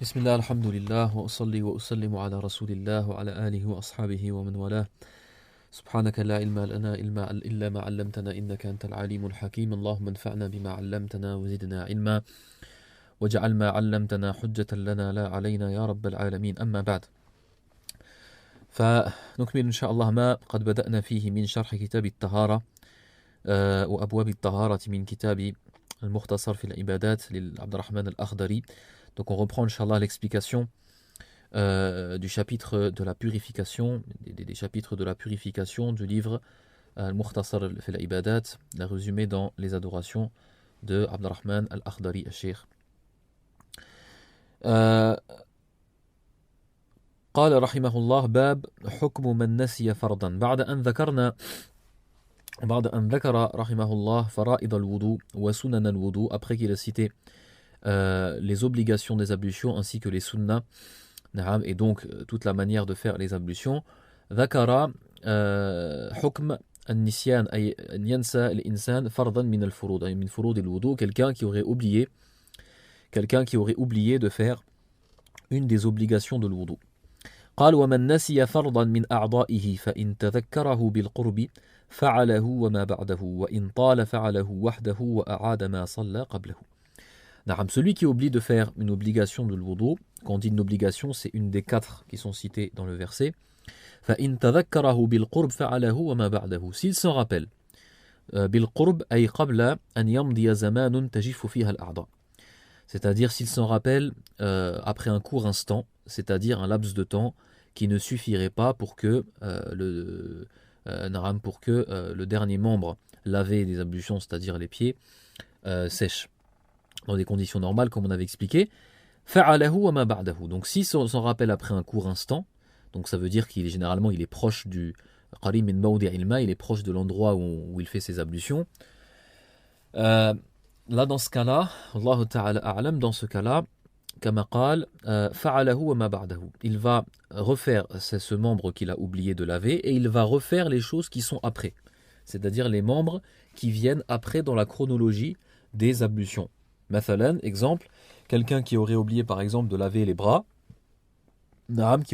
بسم الله الحمد لله وأصلي وأسلم على رسول الله وعلى آله وأصحابه ومن والاه سبحانك لا علم لنا إلا ما علمتنا إنك أنت العليم الحكيم اللهم انفعنا بما علمتنا وزدنا علما واجعل ما علمتنا حجة لنا لا علينا يا رب العالمين أما بعد فنكمل إن شاء الله ما قد بدأنا فيه من شرح كتاب الطهارة وأبواب الطهارة من كتاب المختصر في العبادات لعبد الرحمن الأخضري. Donc on reprend Inch'Allah l'explication du chapitre de la purification, des chapitres de la purification du livre Al-Mukhtasar fi al-Ibadat, la résumé dans les adorations de Abdurrahman al-Akhdari al-Sheikh. قال رحمه الله باب حكم من نسي فرضا بعد أن ذكر رحمه الله فرائض الوضوء وسنن الوضوء, après qu'il a cité les obligations des ablutions ainsi que les sunnahs et donc toute la manière de faire les ablutions. ذكر حكم النسيان أي أن ينسى الإنسان فرضا من الفروض أي من فروض الوضوء, quelqu'un qui aurait oublié de faire une des obligations de l'wudu. قال ومن نسي فرضا من أعضائه فإن تذكره بالقرب فعله وما بعده وإن طال فعله وحده وأعاد ما صلى قبله. Celui qui oublie de faire une obligation de l'wudu, quand on dit une obligation, c'est une des 4 qui sont citées dans le verset. فَإِن تَذَكَّرَهُ بِالْقُرْبِ فَعَلَهُ وَمَا بَعْدَهُ. S'il s'en rappelle, بالقرب أي قبل أن يمضي زمان تجف فيها الأعضاء. C'est-à-dire s'il s'en rappelle après un court instant, c'est-à-dire un laps de temps qui ne suffirait pas pour que le dernier membre lavé des ablutions, c'est-à-dire les pieds, sèche. Dans des conditions normales, comme on avait expliqué. Fa'alahu wa ma ba'dahu. Donc si s'en rappelle après un court instant, donc ça veut dire qu'il est généralement il est proche du qarim min mawdi'il ma, il est proche de l'endroit où il fait ses ablutions. Là dans ce cas-là, Allah ta'ala a'lam, dans ce cas-là, kama qal fa'alahu wa ma ba'dahu. Il va refaire ce membre qu'il a oublié de laver et il va refaire les choses qui sont après. C'est-à-dire les membres qui viennent après dans la chronologie des ablutions. Mathalan, exemple, quelqu'un qui aurait oublié par exemple de laver les bras, même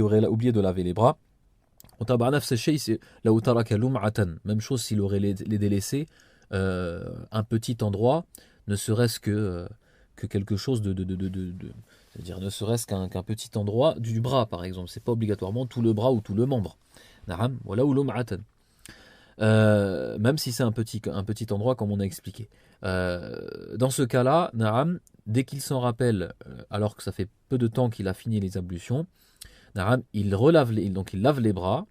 chose s'il aurait les délaissés, un petit endroit, ne serait-ce que quelque chose c'est-à-dire ne serait-ce qu'un petit endroit du bras par exemple, c'est pas obligatoirement tout le bras ou tout le membre. Même si c'est un petit endroit comme on a expliqué. Dans ce cas-là, dès qu'il s'en rappelle, alors que ça fait peu de temps qu'il a fini les ablutions, il lave les bras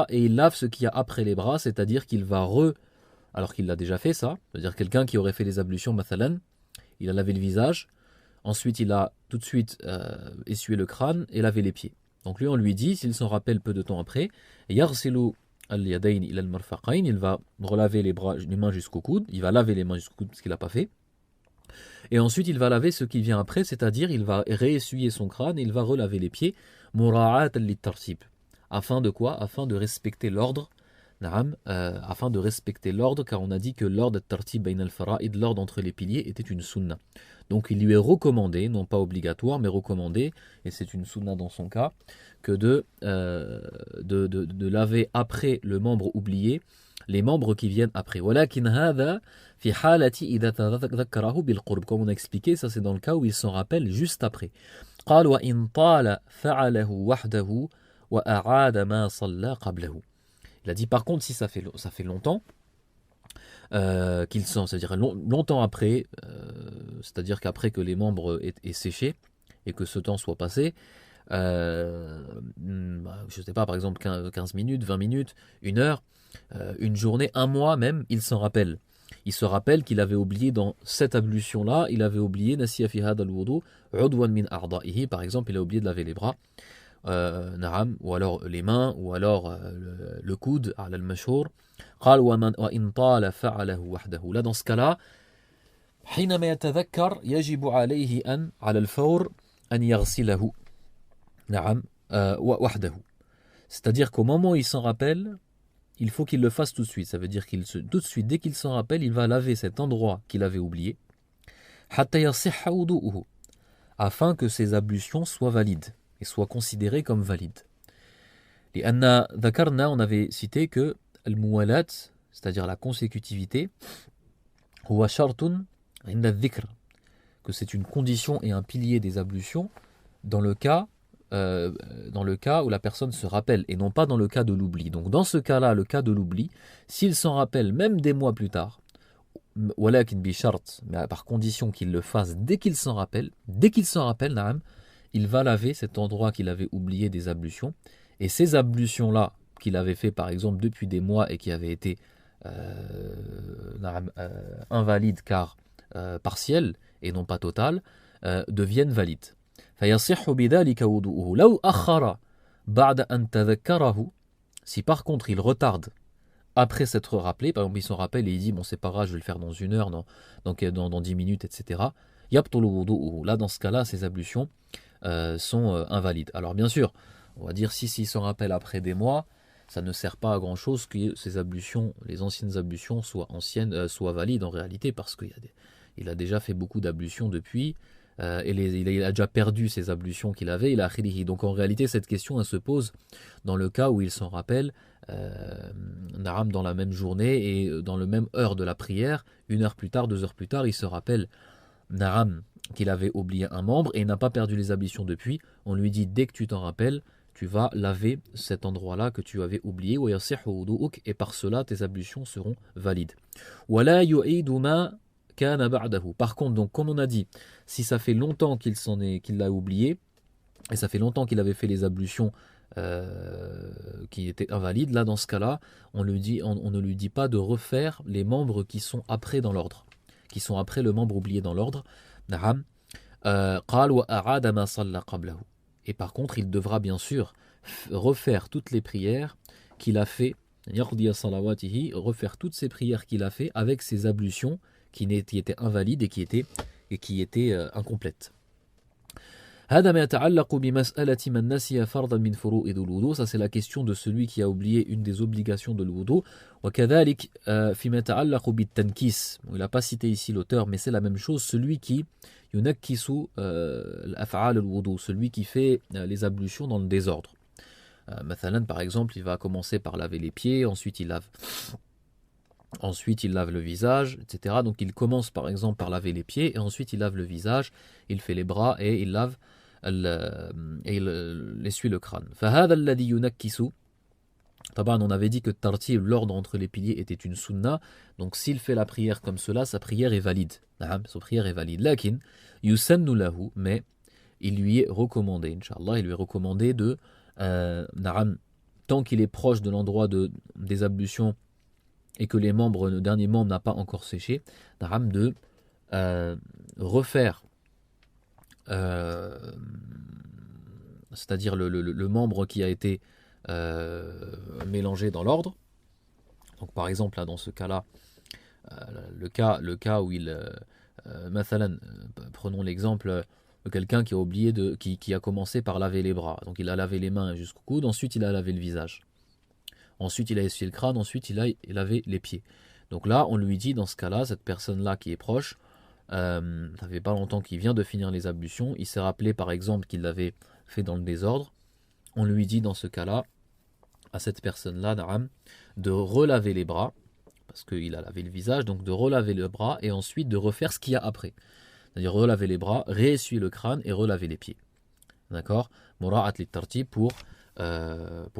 et il lave ce qu'il y a après les bras, c'est-à-dire qu'il va alors qu'il l'a déjà fait ça, c'est-à-dire quelqu'un qui aurait fait les ablutions, mathalan, il a lavé le visage, ensuite il a tout de suite essuyé le crâne et lavé les pieds. Donc lui on lui dit, s'il s'en rappelle peu de temps après, yaghsilu al-yadayn ila al-marfaqayn, il va relaver les mains jusqu'au coude, il va laver les mains jusqu'au coude, ce qu'il n'a pas fait. Et ensuite, il va laver ce qui vient après, c'est-à-dire il va réessuyer son crâne et il va relaver les pieds, mura'at lit-tartib. Afin de quoi? Afin de respecter l'ordre, car on a dit que l'ordre tartib bayn al-fara'id, l'ordre entre les piliers, était une sunna. Donc il lui est recommandé, non pas obligatoire, mais recommandé, et c'est une sunna dans son cas, que de laver après le membre oublié, les membres qui viennent après. Walakin hadha fi halati idha tadhakkarahu bil qurb. Comme on a expliqué, ça c'est dans le cas où il s'en rappelle juste après. قال وإن طال فعله وحده وأعاد ما صلى قبله. Il a dit par contre si ça fait longtemps c'est-à-dire longtemps après, c'est-à-dire qu'après que les membres aient séché et que ce temps soit passé, je ne sais pas, par exemple 15 minutes, 20 minutes, 1 heure, une journée, 1 mois même, il s'en rappelle. Il se rappelle qu'il avait oublié dans cette ablution-là, il avait oublié nasiya fi hada al-wudu udwan min a'da'ihi, par exemple, il a oublié de laver les bras, ou alors les mains, ou alors le coude, ala al-mashhur. قال وإن طال فعله وحده. Là dans ce cas-là, حينما يتذكر يجب عليه أن على الفور أن يغسله وحده. C'est-à-dire qu'au moment où il s'en rappelle, il faut qu'il le fasse tout de suite. Ça veut dire tout de suite, dès qu'il s'en rappelle, il va laver cet endroit qu'il avait oublié. حتى يصح وضوءه. afin que ces ablutions soient valides et soient considérées comme valides. Les anna dhakarna, on avait cité que al-muwalat, c'est-à-dire la consécutivité, huwa shartun inda dhikr, que c'est une condition et un pilier des ablutions dans le cas où la personne se rappelle et non pas dans le cas de l'oubli. Donc dans ce cas-là, le cas de l'oubli, s'il s'en rappelle même des mois plus tard, walakin bi shart, mais par condition qu'il le fasse dès qu'il s'en rappelle, na'am, il va laver cet endroit qu'il avait oublié des ablutions, et ces ablutions-là qu'il avait fait par exemple depuis des mois et qui avaient été invalides car partielles et non pas totales, deviennent valides. فيصح بذلك وضوءه لو أخر بعد أن تذكره. Si par contre il retarde après s'être rappelé, par exemple il s'en rappelle et il dit bon c'est pas grave, je vais le faire dans 1 heure, donc dans 10 minutes, etc. يبطل وضوءه. Là dans ce cas-là ces ablutions sont invalides. Alors bien sûr, on va dire s'il s'en rappelle après des mois, ça ne sert pas à grand chose que ces ablutions, les anciennes ablutions soient valides en réalité, parce qu'il a déjà fait beaucoup d'ablutions depuis. Et il a déjà perdu ses ablutions qu'il avait, il a khilihi. Donc en réalité, cette question elle se pose dans le cas où il s'en rappelle dans la même journée et dans la même heure de la prière, 1 heure plus tard, 2 heures plus tard, il se rappelle qu'il avait oublié un membre et il n'a pas perdu les ablutions depuis. On lui dit dès que tu t'en rappelles, tu vas laver cet endroit-là que tu avais oublié, et par cela tes ablutions seront valides. Par contre, donc, comme on a dit, si ça fait longtemps qu'il l'a oublié, et ça fait longtemps qu'il avait fait les ablutions qui étaient invalides, là dans ce cas-là, on ne lui dit pas de refaire les membres qui sont après dans l'ordre, qui sont après le membre oublié dans l'ordre. Et par contre, il devra bien sûr refaire toutes les prières qu'il a fait, refaire toutes ces prières qu'il a fait avec ses ablutions qui étaient invalides et qui étaient incomplètes. Ça c'est la question de celui qui a oublié une des obligations de l'wudu. Il n'a pas cité ici l'auteur, mais c'est la même chose, celui qui celui qui fait les ablutions dans le désordre. Par exemple, il va commencer par laver les pieds, ensuite il lave le visage, etc. Donc il commence par exemple par laver les pieds, et ensuite il lave le visage, il fait les bras et il essuie le crâne. On avait dit que tartib, l'ordre entre les piliers, était une sunna. Donc s'il fait la prière comme cela, sa prière est valide. Sa prière est valide. Lakin yusannu lahu, mais il lui est recommandé, Inch'Allah, il lui est recommandé de tant qu'il est proche de l'endroit des ablutions et que le dernier membre n'a pas encore séché, de refaire, c'est-à-dire le membre qui a été mélangé dans l'ordre. Donc par exemple, là, dans ce cas-là, le cas où prenons l'exemple de quelqu'un qui a oublié qui a commencé par laver les bras. Donc il a lavé les mains jusqu'au coude, ensuite il a lavé le visage. Ensuite, il a essuyé le crâne, ensuite il a lavé les pieds. Donc là, on lui dit, dans ce cas-là, cette personne-là qui est proche, ça fait pas longtemps qu'il vient de finir les ablutions, il s'est rappelé par exemple qu'il l'avait fait dans le désordre, on lui dit dans ce cas-là, à cette personne-là, de relaver les bras, parce qu'il a lavé le visage, donc de relaver le bras et ensuite de refaire ce qu'il y a après. C'est-à-dire relaver les bras, réessuyer le crâne et relaver les pieds. D'accord ? Mura'at lit-tartib pour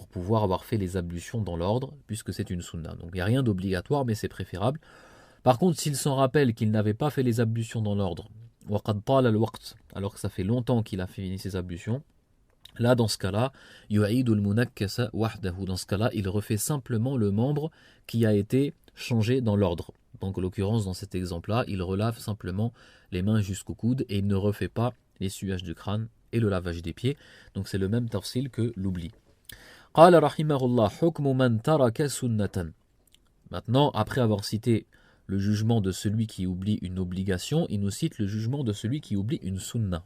pouvoir avoir fait les ablutions dans l'ordre, puisque c'est une sunna. Donc il n'y a rien d'obligatoire, mais c'est préférable. Par contre, s'il s'en rappelle qu'il n'avait pas fait les ablutions dans l'ordre, alors que ça fait longtemps qu'il a fini ses ablutions, là, dans ce cas-là, dans ce cas-là, il refait simplement le membre qui a été changé dans l'ordre. Donc en l'occurrence, dans cet exemple-là, il relave simplement les mains jusqu'au coude et il ne refait pas l'essuyage du crâne et le lavage des pieds. Donc c'est le même tafsil que l'oubli. Maintenant, après avoir cité le jugement de celui qui oublie une obligation, il nous cite le jugement de celui qui oublie une sunna.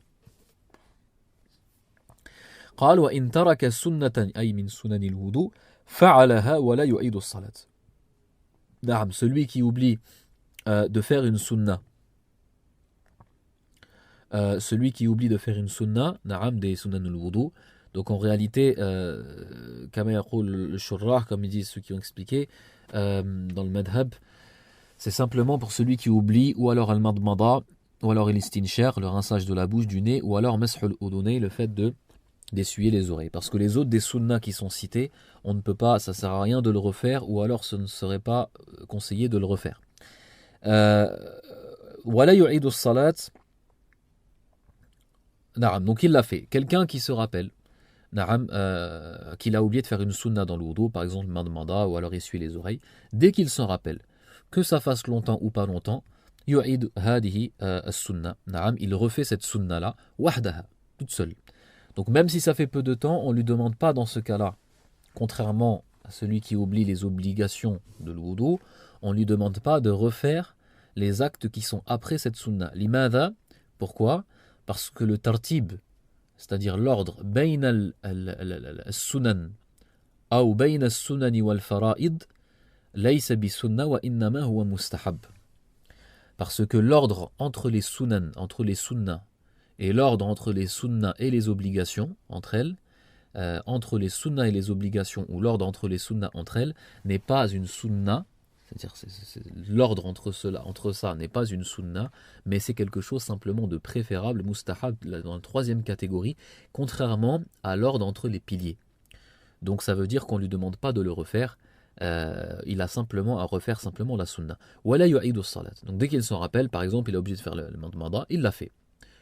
Celui qui oublie de faire une sunna, celui qui oublie de faire une sunna, na'am, des sunan al-wudu. Donc en réalité, kama yaqul le shurrah, comme ils disent ceux qui ont expliqué, dans le madhab, c'est simplement pour celui qui oublie, ou alors al-madmada, ou alors l'istinshar, le rinçage de la bouche, du nez, ou alors mashul udunay, le fait d'essuyer les oreilles. Parce que les autres des sunnas qui sont cités, on ne peut pas, ça sert à rien de le refaire, ou alors ce ne serait pas conseillé de le refaire. Wala yu'idu as-salat. Na'am, donc il l'a fait. Quelqu'un qui se rappelle, na'am, qu'il a oublié de faire une sunna dans le wudu, par exemple madmada, ou alors essuyer les oreilles, dès qu'il s'en rappelle, que ça fasse longtemps ou pas longtemps, yu'id hadihi as-sunna. Na'am, il refait cette sunna là, wahdaha, toute seule. Donc même si ça fait peu de temps, on ne lui demande pas dans ce cas-là, contrairement à celui qui oublie les obligations de l'wudu, on ne lui demande pas de refaire les actes qui sont après cette sunna. Limadha, pourquoi? Parce que le tartib, c'est-à-dire l'ordre, bayn al-sunan, ou bayn al-sunani wal-fara'id, laysa bi-sunna wa innama huwa mustahab. Parce que l'ordre entre les sunan, entre les sunnas, et l'ordre entre les sunnas et les obligations, entre elles, entre les sunnas et les obligations, ou l'ordre entre les sunnas entre elles, n'est pas une sunna, c'est-à-dire l'ordre entre ça n'est pas une sunna, mais c'est quelque chose simplement de préférable, mustahab, dans la troisième catégorie, contrairement à l'ordre entre les piliers. Donc ça veut dire qu'on ne lui demande pas de le refaire, il a simplement à refaire simplement la sunna. Wala yu'idu as-salat. Donc dès qu'il s'en rappelle, par exemple, il a obligé de faire le mandmada, il l'a fait.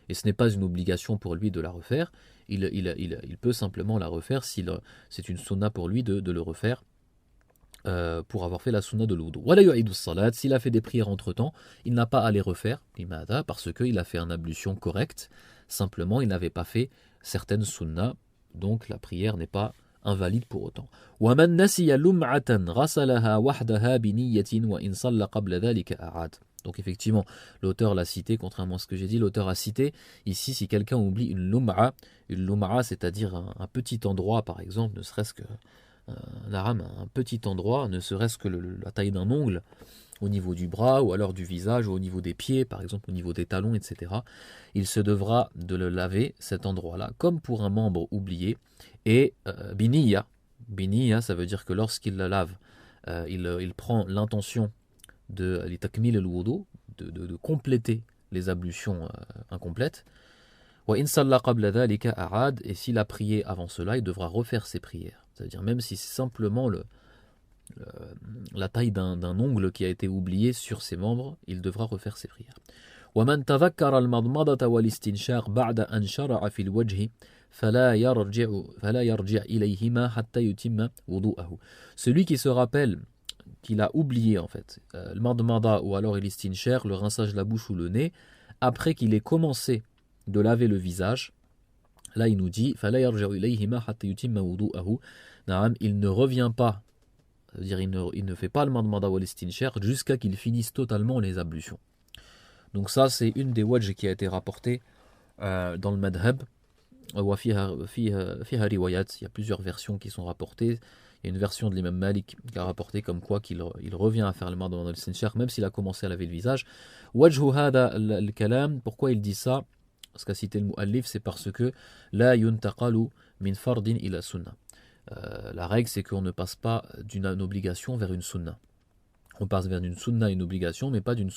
Et ce n'est pas une obligation pour lui de la refaire, il peut simplement la refaire si c'est une sunna pour lui de le refaire pour avoir fait la sunna de l'wudu. Wala yu'idu as-salat. S'il a fait des prières entre temps, il n'a pas à les refaire, parce qu'il a fait une ablution correcte, simplement il n'avait pas fait certaines sunnas, donc la prière n'est pas invalide pour autant. وَمَنْ نَسِيَ لُمْعَةً غَسَلَهَا وَحْدَهَا بِنِيَّةٍ وَإِنْ صَلَّ قَبْلَ ذَلِكَ أَعَادَ. Donc effectivement, l'auteur l'a cité, contrairement à ce que j'ai dit, l'auteur a cité ici si quelqu'un oublie une lum'a, c'est-à-dire un petit endroit par exemple, ne serait-ce que un petit endroit, ne serait-ce que la taille d'un ongle, au niveau du bras, ou alors du visage, ou au niveau des pieds, par exemple au niveau des talons, etc. Il se devra de le laver, cet endroit-là, comme pour un membre oublié, et biniya, ça veut dire que lorsqu'il le lave, il prend l'intention de takmil al-wudu, de compléter les ablutions incomplètes. Wa in salla qabla dhalika a'ad, et s'il a prié avant cela, il devra refaire ses prières. C'est-à-dire même si c'est simplement la taille d'un ongle qui a été oublié sur ses membres, il devra refaire ses prières. ومن تذكر المضمضة والاستنشاق بعد أن شرع في الوجه فلا يرجع إليهما حتى يتم وضوءه. Celui qui se rappelle qu'il a oublié en fait le madmada ou alors l'istinshar, le rinçage de la bouche ou le nez, après qu'il ait commencé de laver le visage, là il nous dit فلا يرجع إليهما حتى يتم وضوءه. Il ne revient pas, c'est-à-dire il ne fait pas le madmada ou l'istinshar jusqu'à qu'il finisse totalement les ablutions. Donc ça c'est une des wajh qui a été rapportée dans le madhab. Il y a plusieurs versions qui sont rapportées. Il y a une version de l'imam Malik qui a rapporté comme quoi qu'il revient à faire le madmada ou l'istinshar même s'il a commencé à laver le visage. Wajhu hada al-kalam, pourquoi il dit ça? Parce qu'a cité le muallif, c'est parce que la yuntaqalu min fardin ila sunnah. La règle c'est qu'on ne passe pas d'une obligation vers une sunna. On passe vers une sunna une obligation, mais pas d'une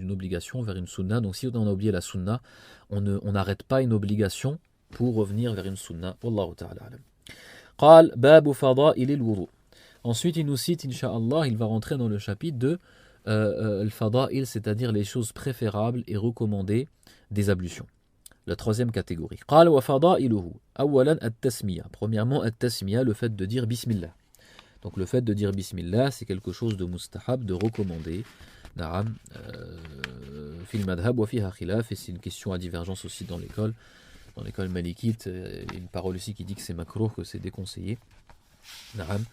obligation vers une sunna. Donc si on a oublié la sunna, on n'arrête pas une obligation pour revenir vers une sunna. Wallahu ta'ala alam. Qal babu fada'il al-wudu. Ensuite il nous cite, incha'Allah, il va rentrer dans le chapitre de al-fada'il, c'est-à-dire les choses préférables et recommandées des ablutions. La troisième catégorie. Qal wa fada'iluhu. Awalan at-tasmiya. Premièrement, at-tasmiya, le fait de dire bismillah. Donc le fait de dire bismillah, c'est quelque chose de mustahab, de recommandé. Na'am, fil madhab wa fiha khilaf, et c'est une question à divergence aussi dans l'école. Dans l'école malikite, il y a une parole aussi qui dit que c'est makruh, que c'est déconseillé. Na'am.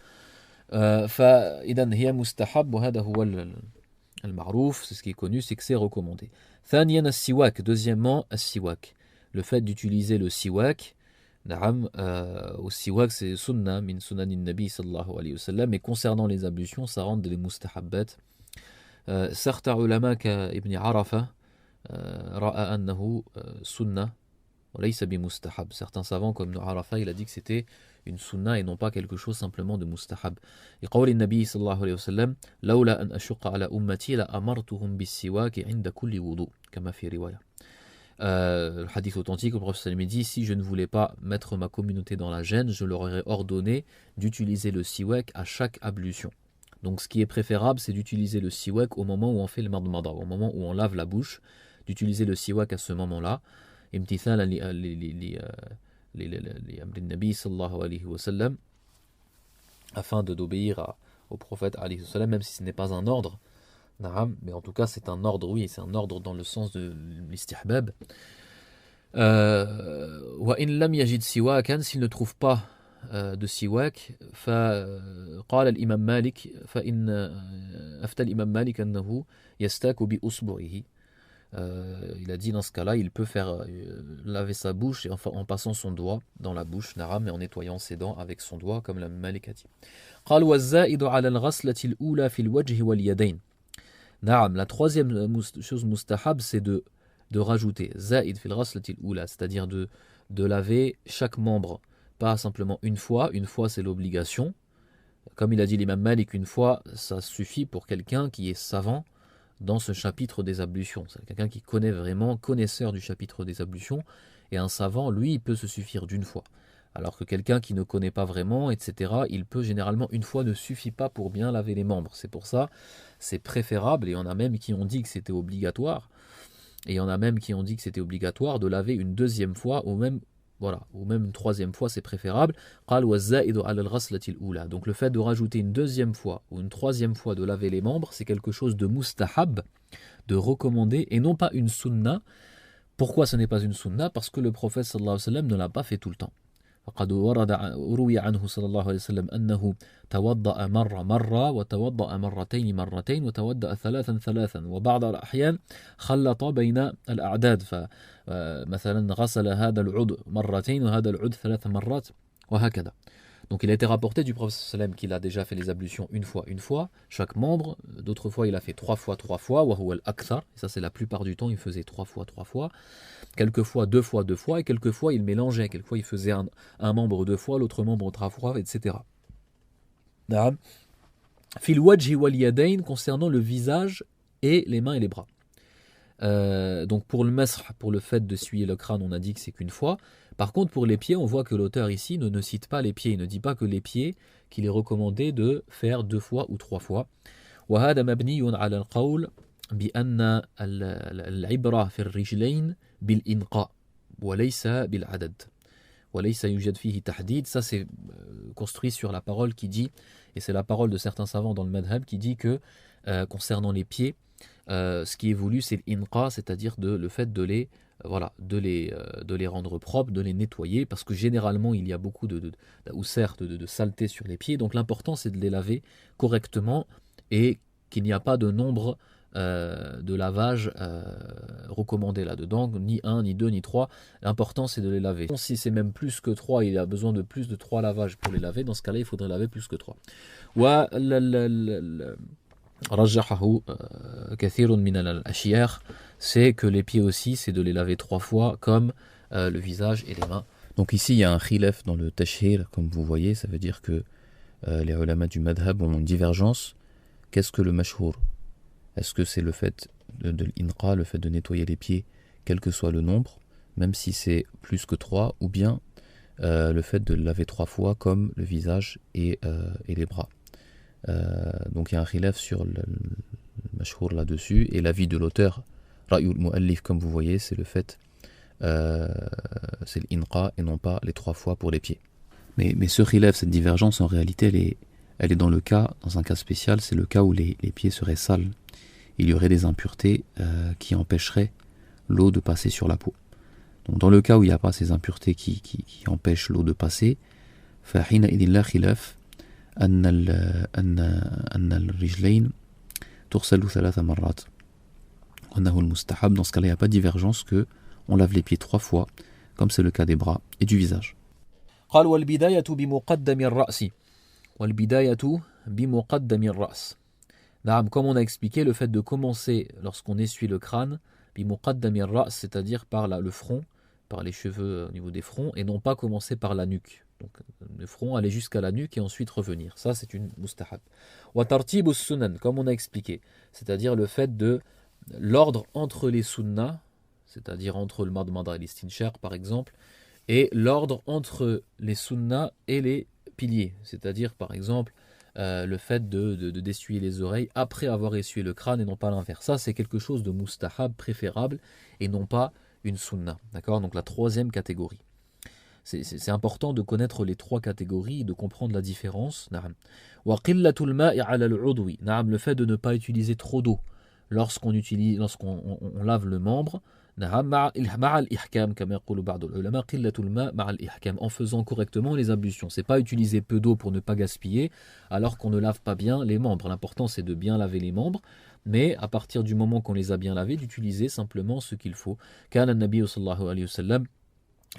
Fa idan hiya mustahab wa hada huwa al-ma'ruf, c'est ce qui est connu, c'est que c'est recommandé. Thaniyan as-siwak, deuxièmement as-siwak. Le fait d'utiliser le siwak, na'am, au siwak c'est sunna min sunanin nabi sallallahu alayhi wa sallam, mais concernant les ablutions, ça rentre dans les mustahabbat. Certains ulama, Ibn Arafa, ra'a annahu sunnah wa laysa bi mustahab. Certains savants comme Ibn Arafa, il a dit que c'était une sunna et non pas quelque chose simplement de mustahab. Et قول النبي صلى الله عليه وسلم لولا أن أشق على أمتي لأمرتهم بالسواك عند كل وضوء كما في رواية. Le hadith authentique, le prophète sallam dit, si je ne voulais pas mettre ma communauté dans la gêne, je leur aurais ordonné d'utiliser le siwak à chaque ablution. Donc ce qui est préférable, c'est d'utiliser le siwak au moment où on fait le madmada, au moment où on lave la bouche, d'utiliser le siwak à ce moment-là. Imtithalan li amri nabi sallallahu alayhi wa sallam, afin d'obéir au prophète alayhi wa sallam, même si ce n'est pas un ordre. Mais en tout cas, c'est un ordre, oui, c'est un ordre dans le sens de l'istihbab. Wa in lam yajid siwakan, s'il ne trouve pas de siwak, فقال الإمام مالك فإن أفتى الإمام مالك أنه يستاك بأصبعه. Il a dit dans ce cas-là, il peut faire laver sa bouche en passant son doigt dans la bouche, mais en nettoyant ses dents avec son doigt, comme la Malik a dit. قال والزائد على الغسلة الأولى في الوجه واليدين. La troisième chose mustahab, c'est de rajouter zaid fil ghaslatil ula, c'est-à-dire de laver chaque membre, pas simplement une fois c'est l'obligation. Comme il a dit l'imam Malik, une fois ça suffit pour quelqu'un qui est savant dans ce chapitre des ablutions. C'est quelqu'un qui connaît vraiment, connaisseur du chapitre des ablutions, et un savant, lui, il peut se suffire d'une fois. Alors que quelqu'un qui ne connaît pas vraiment, etc., il peut généralement, une fois ne suffit pas pour bien laver les membres. C'est pour ça, c'est préférable, et il y en a même qui ont dit que c'était obligatoire, de laver une deuxième fois, ou même une troisième fois, c'est préférable. Donc le fait de rajouter une deuxième fois ou une troisième fois de laver les membres, c'est quelque chose de mustahab, de recommandé, et non pas une sunna. Pourquoi ce n'est pas une sunna? Parce que le prophète sallallahu alayhi wa sallam ne l'a pas fait tout le temps. فقد روي عنه صلى الله عليه وسلم أنه توضأ مرة وتوضأ مرتين وتوضأ ثلاثا وبعض الأحيان خلط بين الأعداد، فمثلا غسل هذا العضو مرتين وهذا العضو 3 مرات وهكذا. Donc il a été rapporté du prophète sallam qu'il a déjà fait les ablutions une fois, chaque membre. D'autres fois il a fait 3 fois, wa huwa al-akthar. Ça c'est la plupart du temps, il faisait 3 fois. Quelquefois 2 fois, et quelquefois il mélangeait. Quelquefois il faisait un membre 2 fois, l'autre membre 3 fois, etc. Fil wajhi wal yadayn, concernant le visage et les mains et les bras. Donc pour le masr, pour le fait de s'essuyer le crâne, on a dit que c'est qu'une fois. Par contre pour les pieds, on voit que l'auteur ici ne cite pas les pieds, il ne dit pas que les pieds, qu'il est recommandé de faire 2 fois ou 3 fois. وهذا مبني على القول بأن العبرة في الرجلين بالإنقاء وليس بالعدد وليس يوجد فيه تحديد. Ça c'est construit sur la parole qui dit, et c'est la parole de certains savants dans le madhab qui dit que concernant les pieds, ce qui est voulu c'est l'inqa, c'est-à-dire le fait de les rendre propres, de les nettoyer, parce que généralement il y a beaucoup de saleté sur les pieds, donc l'important c'est de les laver correctement et qu'il n'y a pas de nombre de lavage recommandé là-dedans, ni 1, ni 2, ni 3. L'important c'est de les laver. Si c'est même plus que 3, il y a besoin de plus de 3 lavages pour les laver, dans ce cas-là il faudrait laver plus que 3. رجحه كثير من الأشياخ, c'est que les pieds aussi c'est de les laver 3 fois comme le visage et les mains. Donc ici il y a un khilaf dans le tashhir, comme vous voyez, ça veut dire que les ulama du madhab ont une divergence. Qu'est-ce que le mashhour? Est-ce que c'est le fait de l'inqa, le fait de nettoyer les pieds quel que soit le nombre, même si c'est plus que 3, ou bien le fait de laver 3 fois comme le visage et les bras? Donc il y a un khilaf sur le mashhour là-dessus, et l'avis de l'auteur, Ra'yul Mu'allif, comme vous voyez, c'est le fait, c'est l'inqa et non pas les 3 fois pour les pieds. Mais ce khilaf, cette divergence, en réalité, elle est dans un cas spécial, c'est le cas où les pieds seraient sales. Il y aurait des impuretés qui empêcheraient l'eau de passer sur la peau. Donc dans le cas où il n'y a pas ces impuretés qui empêchent l'eau de passer, فحينئذ لا خلاف أن الرجلين تغسل 3 مرات وأنه المستحب. Dans ce cas-là, il n'y a pas de divergence que on lave les pieds 3 fois, comme c'est le cas des bras et du visage. قال والبداية بمقدم الرأس والبداية بمقدم الرأس. Comme on a expliqué, le fait de commencer lorsqu'on essuie le crâne, بمقدم الرأس, c'est-à-dire par le front, par les cheveux au niveau des fronts, et non pas commencer par la nuque. Donc le front aller jusqu'à la nuque et ensuite revenir. Ça c'est une mustahab. Wa tartib sunan, comme on a expliqué, c'est-à-dire le fait de l'ordre entre les sunnahs, c'est-à-dire entre le madmada et l'istinshaq par exemple, et l'ordre entre les sunnahs et les piliers, c'est-à-dire par exemple le fait d'essuyer les oreilles après avoir essuyé le crâne et non pas l'inverse. Ça c'est quelque chose de mustahab, préférable, et non pas une sunnah. D'accord? Donc la troisième catégorie. C'est important de connaître les trois catégories et de comprendre la différence. Wa qillatul ma'i 'ala al-'udwi. Le fait de ne pas utiliser trop d'eau lorsqu'on lave le membre. En faisant correctement les ablutions. C'est pas utiliser peu d'eau pour ne pas gaspiller alors qu'on ne lave pas bien les membres. L'important c'est de bien laver les membres, mais à partir du moment qu'on les a bien lavés, d'utiliser simplement ce qu'il faut. Kana an-nabiy sallallahu alayhi wa sallam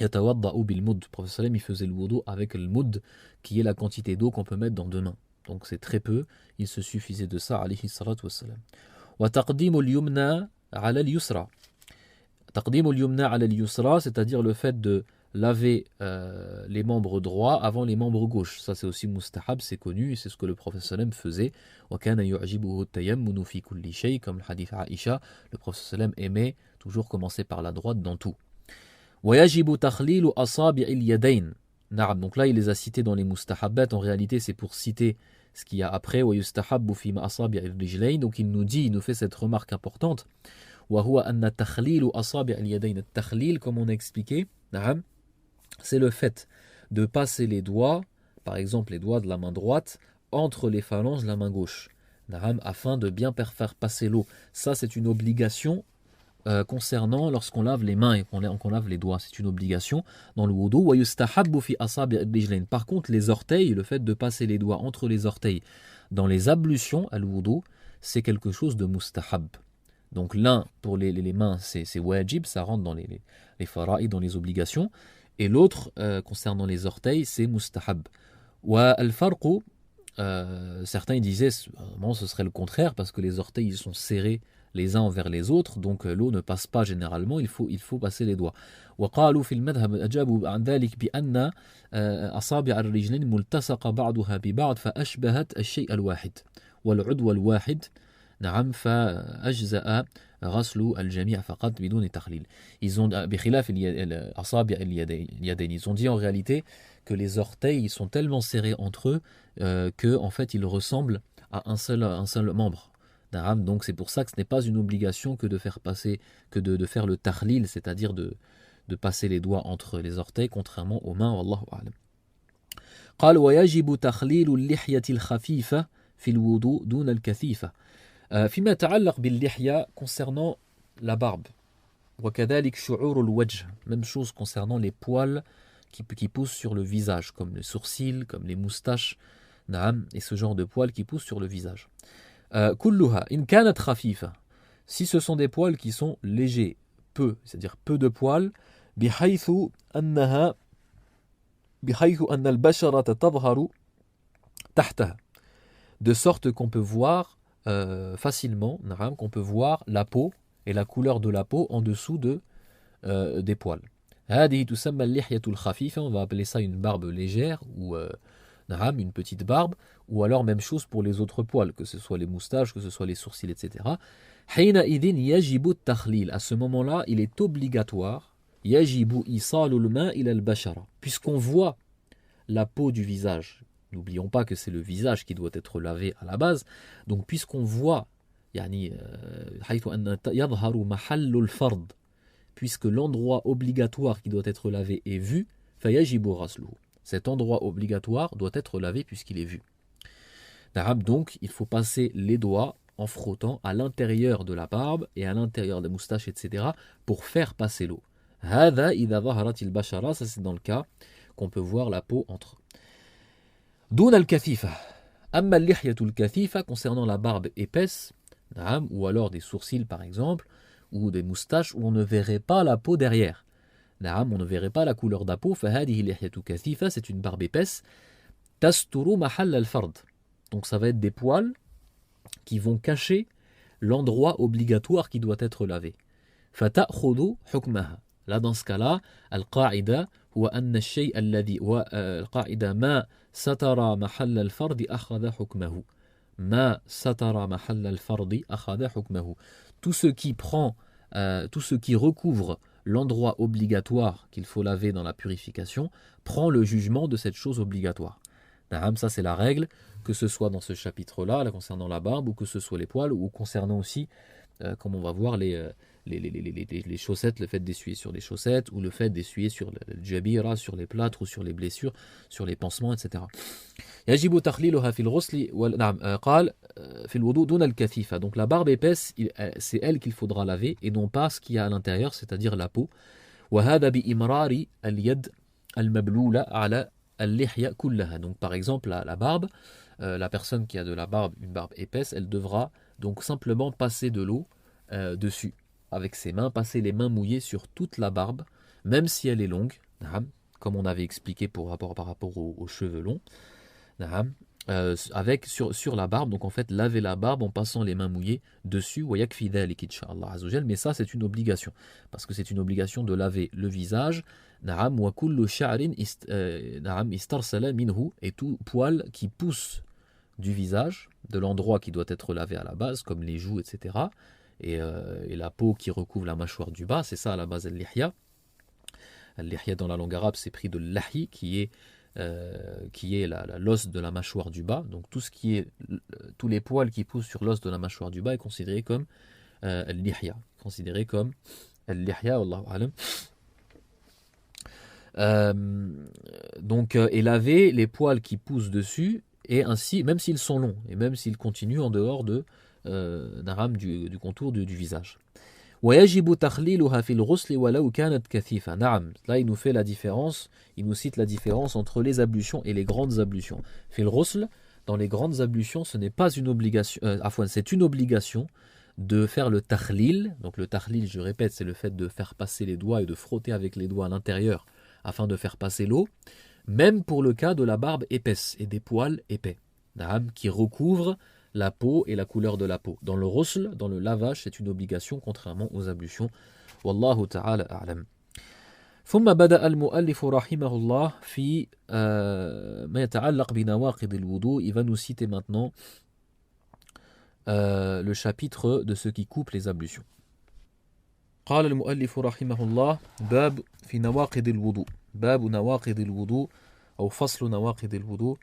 yatawadda'u bil mudd. Le prophète sallam il faisait le wudu avec le mudd, qui est la quantité d'eau qu'on peut mettre dans deux mains. Donc c'est très peu, il se suffisait de ça alayhi salatu wassalam. Wa taqdimu al-yumna 'ala al-yusra. Taqdim al-yumna 'ala al-yusra, c'est-à-dire le fait de laver les membres droits avant les membres gauches. Ça c'est aussi mustahab, c'est connu, et c'est ce que le prophète sallam faisait. Wa kana yu'jibuhu at-tayammunu fi kulli shay, comme le hadith Aïcha, le prophète sallam aimait toujours commencer par la droite dans tout. Wa yajibu takhlilu asabi' al-yadayn. Donc là il les a cités dans les mustahabbat, en réalité c'est pour citer ce qu'il y a après. Wa yustahabbu fi ma asabi' al-rijlayn. Donc il nous fait cette remarque importante. وهو أن تخليل أصابع اليدين التخليل, comme on a expliqué, c'est le fait de passer les doigts, par exemple les doigts de la main droite, entre les phalanges de la main gauche, afin de bien faire passer l'eau. Ça c'est une obligation concernant lorsqu'on lave les mains et qu'on lave les doigts. C'est une obligation dans le wudu. ويستحب في أصابع الرجلين. Par contre les orteils, le fait de passer les doigts entre les orteils dans les ablutions à wudu, c'est quelque chose de mustahab. Donc l'un pour les mains c'est wajib, ça rentre dans les fara'id, dans les obligations, et l'autre concernant les orteils c'est mustahab. Wa al-farqu, certains disaient ce serait le contraire parce que les orteils ils sont serrés les uns envers les autres, donc l'eau ne passe pas généralement, il faut passer les doigts. وقالوا في المذهب أجابوا عن ذلك بأن أصابع الرجلين ملتصقة بعضها ببعض فأشبهت الشيء الواحد والعضو الواحد. فأجزأ غسل الجميع فقط بدون تخليل. Ils ont بخلاف الأصابع اليدين, ils ont dit en réalité que les orteils ils sont tellement serrés entre eux que en fait ils ressemblent à un seul membre. Donc c'est pour ça que ce n'est pas une obligation que de faire passer, que de faire le tahlil, c'est-à-dire de passer les doigts entre les orteils, contrairement aux mains. والله أعلم. قال ويجب تخليل اللحية الخفيفة في الوضوء دون الكثيفة. فيما يتعلق باللحية, concernant la barbe. وكذلك شعور الوجه, même chose concernant les poils qui poussent sur le visage, comme les sourcils, comme les moustaches, et ce genre de poils qui poussent sur le visage. كلها إن كانت خفيفة, si ce sont des poils qui sont légers, peu, c'est-à-dire peu de poils, بحيث أن البشرة تظهر تحتها, de sorte qu'on peut voir facilement, qu'on peut voir la peau et la couleur de la peau en dessous des poils. هذه تسمى اللحية الخفيفة, on va appeler ça une barbe légère ou une petite barbe, ou alors même chose pour les autres poils, que ce soit les moustaches, que ce soit les sourcils, etc. حينئذ يجب التخليل, à ce moment-là, il est obligatoire, يجب إيصال الماء إلى البشرة, puisqu'on voit la peau du visage. N'oublions pas que c'est le visage qui doit être lavé à la base. Donc puisqu'on voit حيث أن يظهر محل الفرض, puisque l'endroit obligatoire qui doit être lavé est vu, فيجب غسله. Cet endroit obligatoire doit être lavé puisqu'il est vu. Donc il faut passer les doigts en frottant à l'intérieur de la barbe et à l'intérieur des moustaches, etc. pour faire passer l'eau. هذا إذا ظهرت البشرة, ça c'est dans le cas qu'on peut voir la peau entre. دون الكثيفة. أما اللحية الكثيفة, concernant la barbe épaisse, ou alors des sourcils par exemple, ou des moustaches où on ne verrait pas la peau derrière. On ne verrait pas la couleur de la peau. فهذه اللحية كثيفة, c'est une barbe épaisse. تستر محل الفرض. Donc ça va être des poils qui vont cacher l'endroit obligatoire qui doit être lavé. فتأخذ حكمها. Là, dans ce cas-là, القاعدة هو أن الشيء الذي القاعدة ما ستر محل الفرض أخذ حكمه. ما ستر محل الفرض أخذ حكمه. Tout ce qui prend, tout ce qui recouvre l'endroit obligatoire qu'il faut laver dans la purification prend le jugement de cette chose obligatoire. Ça, c'est la règle, que ce soit dans ce chapitre-là, là, concernant la barbe, ou que ce soit les poils, ou concernant aussi, comme on va voir, les chaussettes, le fait d'essuyer sur les chaussettes, ou le fait d'essuyer sur le jabira, sur les plâtres, ou sur les blessures, sur les pansements, etc. يجب تخليلها في الغسل قال في الوضوء دون الكثيفة. Donc la barbe épaisse, c'est elle qu'il faudra laver, et non pas ce qu'il y a à l'intérieur, c'est-à-dire la peau. وهذا بإمرار اليد المبلولة على اللحية كلها. Donc par exemple la barbe, la personne qui a de la barbe, une barbe épaisse, elle devra donc simplement passer de l'eau dessus avec ses mains, passer les mains mouillées sur toute la barbe, même si elle est longue, comme on avait expliqué par rapport aux cheveux longs, avec sur la barbe. Donc en fait laver la barbe en passant les mains mouillées dessus, mais ça c'est une obligation, parce que c'est une obligation de laver le visage, et tout poil qui pousse du visage, de l'endroit qui doit être lavé à la base, comme les joues, etc., et la peau qui recouvre la mâchoire du bas, c'est ça à la base al-lihya. Al-lihya dans la langue arabe c'est pris de l'ahi, qui est l'os de la mâchoire du bas. Donc tous les poils qui poussent sur l'os de la mâchoire du bas est considéré comme al-lihya, wallahu alam. Donc et laver les poils qui poussent dessus, et ainsi, même s'ils sont longs, et même s'ils continuent en dehors du contour du visage. ويجب تخليلها في الغسل ولو كانت كثيفة. نعم. Là il nous fait la différence, il nous cite la différence entre les ablutions et les grandes ablutions. في الغسل, dans les grandes ablutions, ce n'est pas une obligation, c'est une obligation de faire le takhlil. Donc le takhlil, je répète, c'est le fait de faire passer les doigts et de frotter avec les doigts à l'intérieur afin de faire passer l'eau, même pour le cas de la barbe épaisse et des poils épais, qui recouvrent la peau et la couleur de la peau. Dans le ghusl, dans le lavage, c'est une obligation contrairement aux ablutions. Wallahu ta'ala a'lam. ثم بدأ المؤلف رحمه الله في ما يتعلق بنواقض الوضوء. Il va nous citer maintenant le chapitre de ce qui coupe les ablutions. قال المؤلف رحمه الله باب في نواقض الوضوء. باب نواقض الوضوء أو فصل نواقض الوضوء.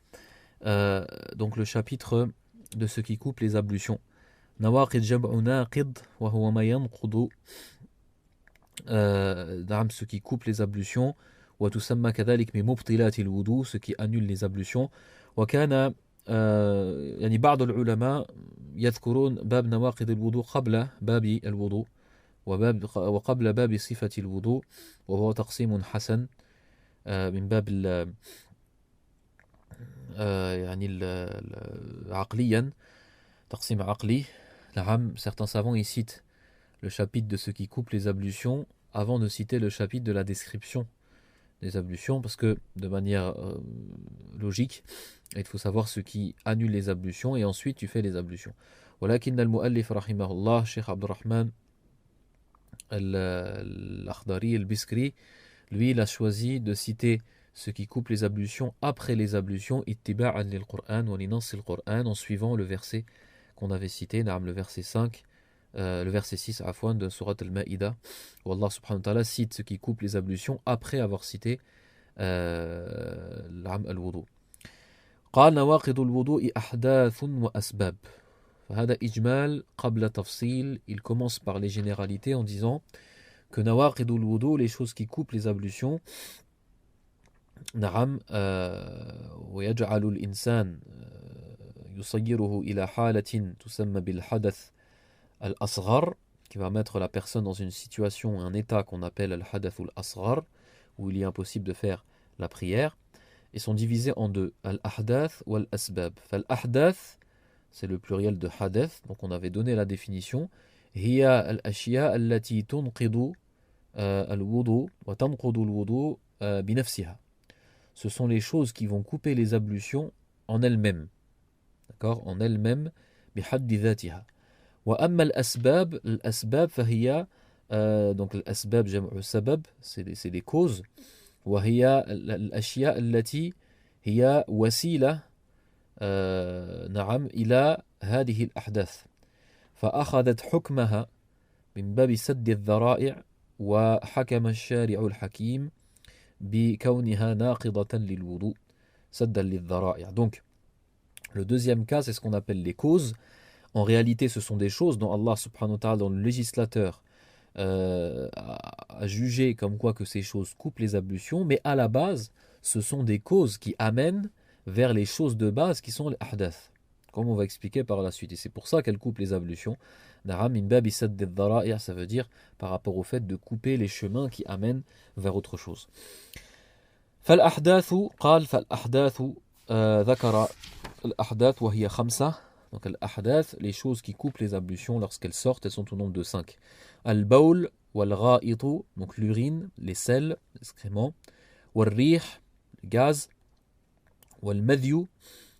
Donc le chapitre de ce qui coupe les ablutions. نواقض جمع ناقض وهو ما ينقض ce qui coupe les ablutions. وتسمى كذلك بمبطلات الوضوء, ce qui annule les ablutions. وكان يعني بعض العلماء يذكرون باب نواقض الوضوء قبل باب الوضوء وقبل باب صفة الوضوء, وهو تقسيم حسن من باب يعني عقليا, تقسيم عقلي. Certains savants ils citent le chapitre de ce qui coupe les ablutions avant de citer le chapitre de la description des ablutions, parce que de manière logique, il faut savoir ce qui annule les ablutions et ensuite tu fais les ablutions. ولكن المؤلف رحمه الله Cheikh Abdurrahman al-Akhdari al-Biskri, lui il a choisi de citer ce qui coupe les ablutions après les ablutions, ittiba'an lil-Qur'an wa linas al-Qur'an, en suivant le verset qu'on avait cité, le verset 5, le verset 6 de Surat al-Ma'ida, où Allah subhanahu wa ta'ala cite ce qui coupe les ablutions après avoir cité al-wudu. قال نواقض الوضوء أحداث وأسباب. فهذا إجمال قبل تفصيل. Il commence par les généralités en disant que نواقض الوضوء, les choses qui coupent les ablutions, نعم ويجعل الإنسان يصيره إلى حالة تسمى بالحدث al-asghar, qui va mettre la personne dans une situation, un état qu'on appelle al-hadath al-asghar, où il est impossible de faire la prière, et sont divisés en deux, al-ahdath ou al-asbab. Fal-ahdath, c'est le pluriel de hadath, donc on avait donné la définition, hiya al-ashya allati tunqidu al-wudu wa tanqudu al-wudu binafsiha. Ce sont les choses qui vont couper les ablutions en elles-mêmes, d'accord, en elles-mêmes, bihaddi dhatiha. وأما الأسباب فهي Donc l'asbab jam'u sabab, c'est des causes. وهي الأشياء التي هي وسيلة نعم إلى هذه الأحداث فأخذت حكمها من باب سد الذرائع وحكم الشارع الحكيم بكونها ناقضة للوضوء سدا للذرائع. Donc le deuxième cas, c'est ce qu'on appelle les causes. En réalité, ce sont des choses dont Allah subhanahu wa ta'ala, dans le législateur, a jugé comme quoi que ces choses coupent les ablutions, mais à la base, ce sont des causes qui amènent vers les choses de base qui sont les ahdath, comme on va expliquer par la suite. Et c'est pour ça qu'elles coupent les ablutions. Na'am min babi sadd ad-dhara'i', ça veut dire par rapport au fait de couper les chemins qui amènent vers autre chose. فالأحداث قال فالأحداث ذكر الأحداث وهي خمسة. Donc al-ahdath, les choses qui coupent les ablutions lorsqu'elles sortent, elles sont au nombre de 5. Al-bawl wal-gha'itu, donc l'urine, les selles, l'excrément. Wal-rih, le gaz. Wal-madhyu,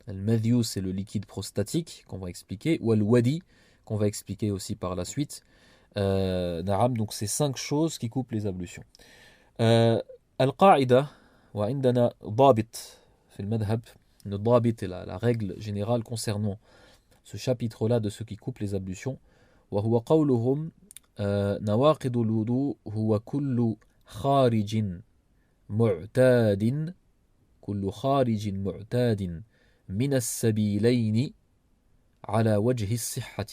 al-madhyu c'est le liquide prostatique qu'on va expliquer. Wal-wadi, qu'on va expliquer aussi par la suite. Na'am, donc c'est 5 choses qui coupent les ablutions. Al-qa'ida, wa indana dhabit, fi al-madhab. Le dhabit est la règle générale concernant ce chapitre-là de ce qui coupe les ablutions. وهو قولهم نواقض الوضوء هو كل خارج معتاد من السبيلين على وجه الصحة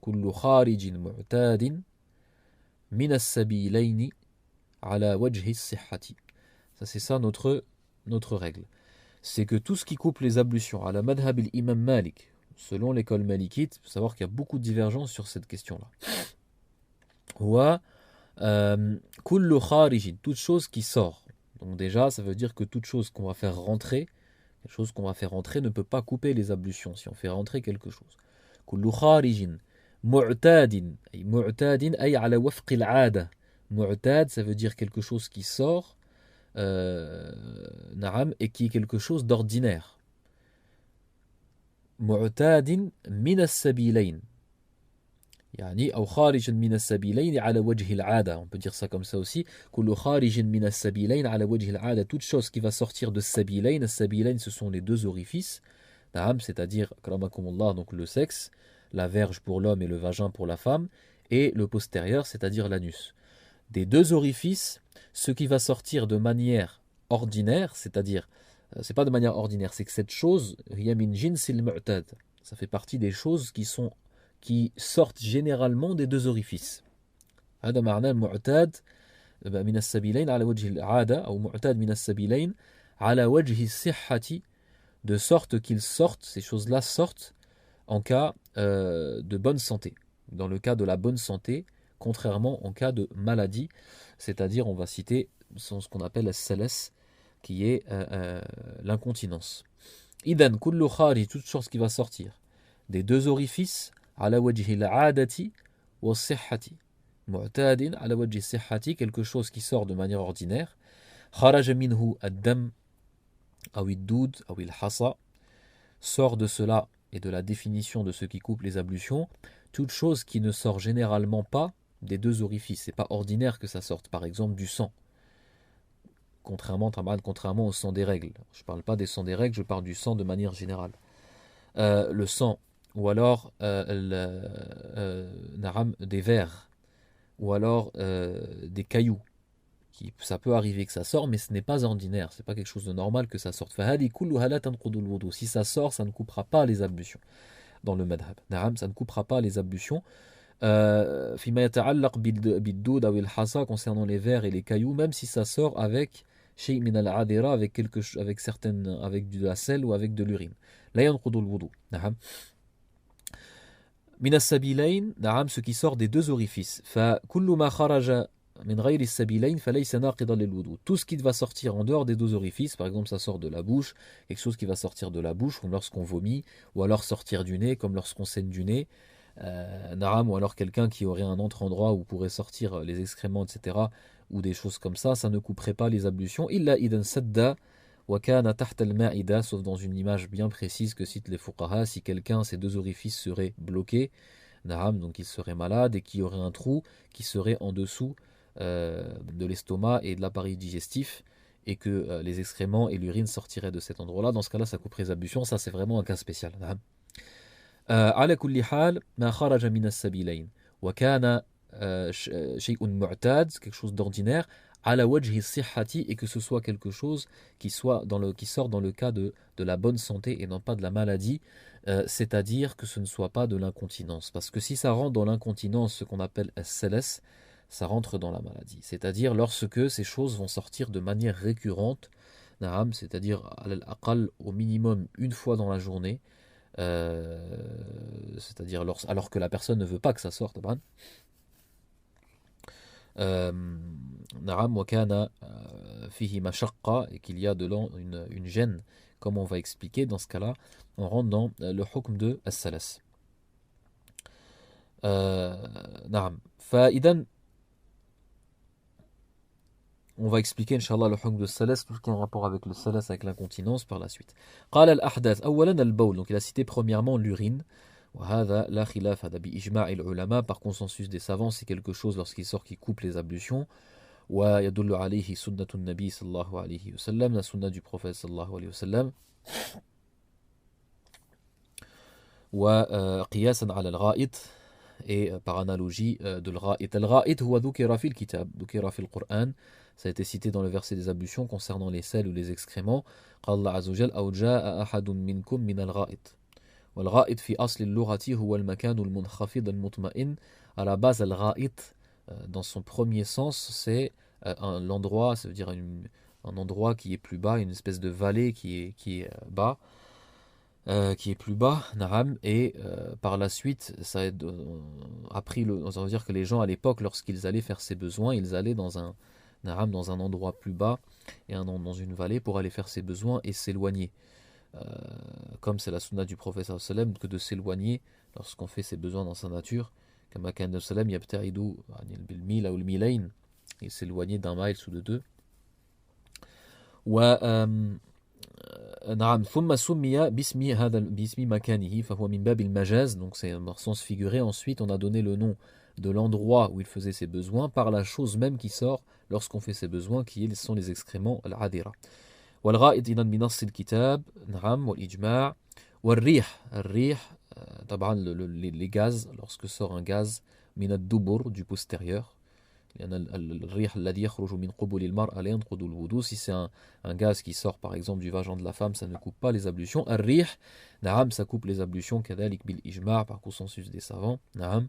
كل خارج معتاد من السبيلين على وجه الصحة. Ça c'est ça notre règle. C'est que tout ce qui coupe les ablutions à la madhab al-imam Malik, selon l'école malikite, il faut savoir qu'il y a beaucoup de divergences sur cette question-là. Wa kullu kharijin, toute chose qui sort. Donc déjà, ça veut dire que toute chose qu'on va faire rentrer, quelque chose qu'on va faire rentrer ne peut pas couper les ablutions si on fait rentrer quelque chose. Kullu kharijin mu'tadin, ay mu'tadin ay ala wafq al-'ada. Mu'tad, ça veut dire quelque chose qui sort, na'am, et qui est quelque chose d'ordinaire. معتاد من السبيلين يعني أو خارج من السبيلين على وجه العادة. On peut dire ça comme ça aussi. كل خارج من السبيلين على وجه العادة. Toute chose qui va sortir de السبيلين. السبيلين, ce sont les deux orifices. C'est-à-dire, akramakumullah, donc le sexe, la verge pour l'homme et le vagin pour la femme, et le postérieur, c'est-à-dire l'anus. Des deux orifices, ce qui va sortir de manière ordinaire, c'est-à-dire c'est pas de manière ordinaire, c'est que cette chose, ça fait partie des choses qui sortent généralement des deux orifices. هذا معناه المعتاد من السبيلين على وجه العادة أو معتاد من السبيلين على وجه الصحة, de sorte qu'ils sortent, ces choses-là sortent en cas de bonne santé. Dans le cas de la bonne santé, contrairement en cas de maladie, c'est-à-dire on va citer ce qu'on appelle la salas, qui est l'incontinence. Idan kullu kharij, toute chose qui va sortir des deux orifices, ala wajhi al-'adati wa as-sihhati. Mu'tadin ala wajhi as-sihhati, quelque chose qui sort de manière ordinaire. Kharaja minhu ad-dam aw ad-dud aw al-hasa, sort de cela et de la définition de ce qui coupe les ablutions, toute chose qui ne sort généralement pas des deux orifices. C'est pas ordinaire que ça sorte, par exemple du sang. Contrairement au sang des règles. Je ne parle pas des sangs des règles, je parle du sang de manière générale. Le sang, ou alors des vers, ou alors des cailloux. Ça peut arriver que ça sort, mais ce n'est pas ordinaire, ce n'est pas quelque chose de normal que ça sorte. Si ça sort, ça ne coupera pas les ablutions. Dans le madhab, ça ne coupera pas les ablutions. فيما يتعلق بالدود أو الحصى, concernant les vers et les cailloux, même si ça sort avec شيء من العذرة, avec de la sel ou avec de l'urine. لا ينقض الوضوء. نعم. من السبيلين, نعم, ce qui sort des deux orifices. فكل ما خرج من غير السبيلين فليس ناقضا للوضوء. Tout ce qui va sortir en dehors des deux orifices, par exemple ça sort de la bouche, quelque chose qui va sortir de la bouche comme lorsqu'on vomit, ou alors sortir du nez comme lorsqu'on saigne du nez, ou alors quelqu'un qui aurait un autre endroit où pourrait sortir les excréments, etc., ou des choses comme ça ne couperait pas les ablutions. Illa idan sadda wa kana tahta al-ma'ida, sauf dans une image bien précise que citent les fuqaha, si quelqu'un, ses deux orifices seraient bloqués, Na'am, donc il serait malade et qu'il y aurait un trou qui serait en dessous de l'estomac et de l'appareil digestif et que les excréments et l'urine sortiraient de cet endroit-là. Dans ce cas-là, ça couperait les ablutions. Ça, c'est vraiment un cas spécial. Na'am. على كل حال ما خرج من السبيلين وكان شيء معتاد, quelque chose d'ordinaire, على وجه الصحة, et que ce soit quelque chose qui sort dans le cas de la bonne santé et non pas de la maladie, c'est-à-dire que ce ne soit pas de l'incontinence, parce que si ça rentre dans l'incontinence, ce qu'on appelle as-salas, ça rentre dans la maladie, c'est-à-dire lorsque ces choses vont sortir de manière récurrente, na'am, c'est-à-dire au minimum une fois dans la journée, c'est-à-dire alors que la personne ne veut pas que ça sorte. Na'am wa kana fihi mashaqqa, et qu'il y a dedans une gêne, comme on va expliquer. Dans ce cas-là, on rentre dans le hukm de as-salas. Na'am. Fa'idan, on va expliquer, Inch'Allah, le hukm de salas, tout ce qui a un rapport avec le salas, avec l'incontinence, par la suite. Qala al-ahdath, awalan al-bawl, donc il a cité premièrement l'urine. وهذا لا خلاف, هذا بإجماع العلماء, par consensus des savants, c'est quelque chose lorsqu'il sort qui coupe les ablutions. ويدل عليه سنة النبي صلى الله عليه وسلم, la sunna du prophète صلى الله عليه وسلم. وقياسا على الغائط, et par analogie de l'gha'it. Al-gha'it huwa dhukira fil kitab, dhukira fil Qur'an, ça a été cité dans le verset des ablutions concernant les selles ou les excréments. قال الله عز وجل أو جاء أحد منكم من الغائط. والغائط في أصل اللغة هو المكان المنخفض المطمئن. À la base, al-gha'it, dans son premier sens, c'est l'endroit, ça veut dire un endroit qui est plus bas, une espèce de vallée qui est bas, qui est plus bas, na'am, et par la suite, ça a appris ça veut dire que les gens à l'époque, lorsqu'ils allaient faire ses besoins, ils allaient dans un na'am, dans un endroit plus bas et dans une vallée pour aller faire ses besoins et s'éloigner. Comme c'est la sunna du prophète sallam, que de s'éloigner lorsqu'on fait ses besoins dans sa nature, comme kana sallam yabta'idu bil mil ou al milayn, il s'éloignait d'un mile ou de deux. نعم ثم سمي باسم مكانه فهو من باب المجاز, donc c'est un sens figuré. Ensuite on a donné le nom de l'endroit où il faisait ses besoins par la chose même qui sort lorsqu'on fait ses besoins, qui sont les excréments, al-adira. والغائط إذن بنص الكتاب, نعم, والإجماع. والريح, الريح طبعا les gaz, lorsque sort un gaz من الدبر, du postérieur. الريح الذي يخرج من قبل المرأة لا ينقض الوضوء, si c'est un gaz qui sort par exemple du vagin de la femme, ça ne coupe pas les ablutions. الريح, نعم, ça coupe les ablutions, كذلك بالإجماع, par consensus des savants, نعم.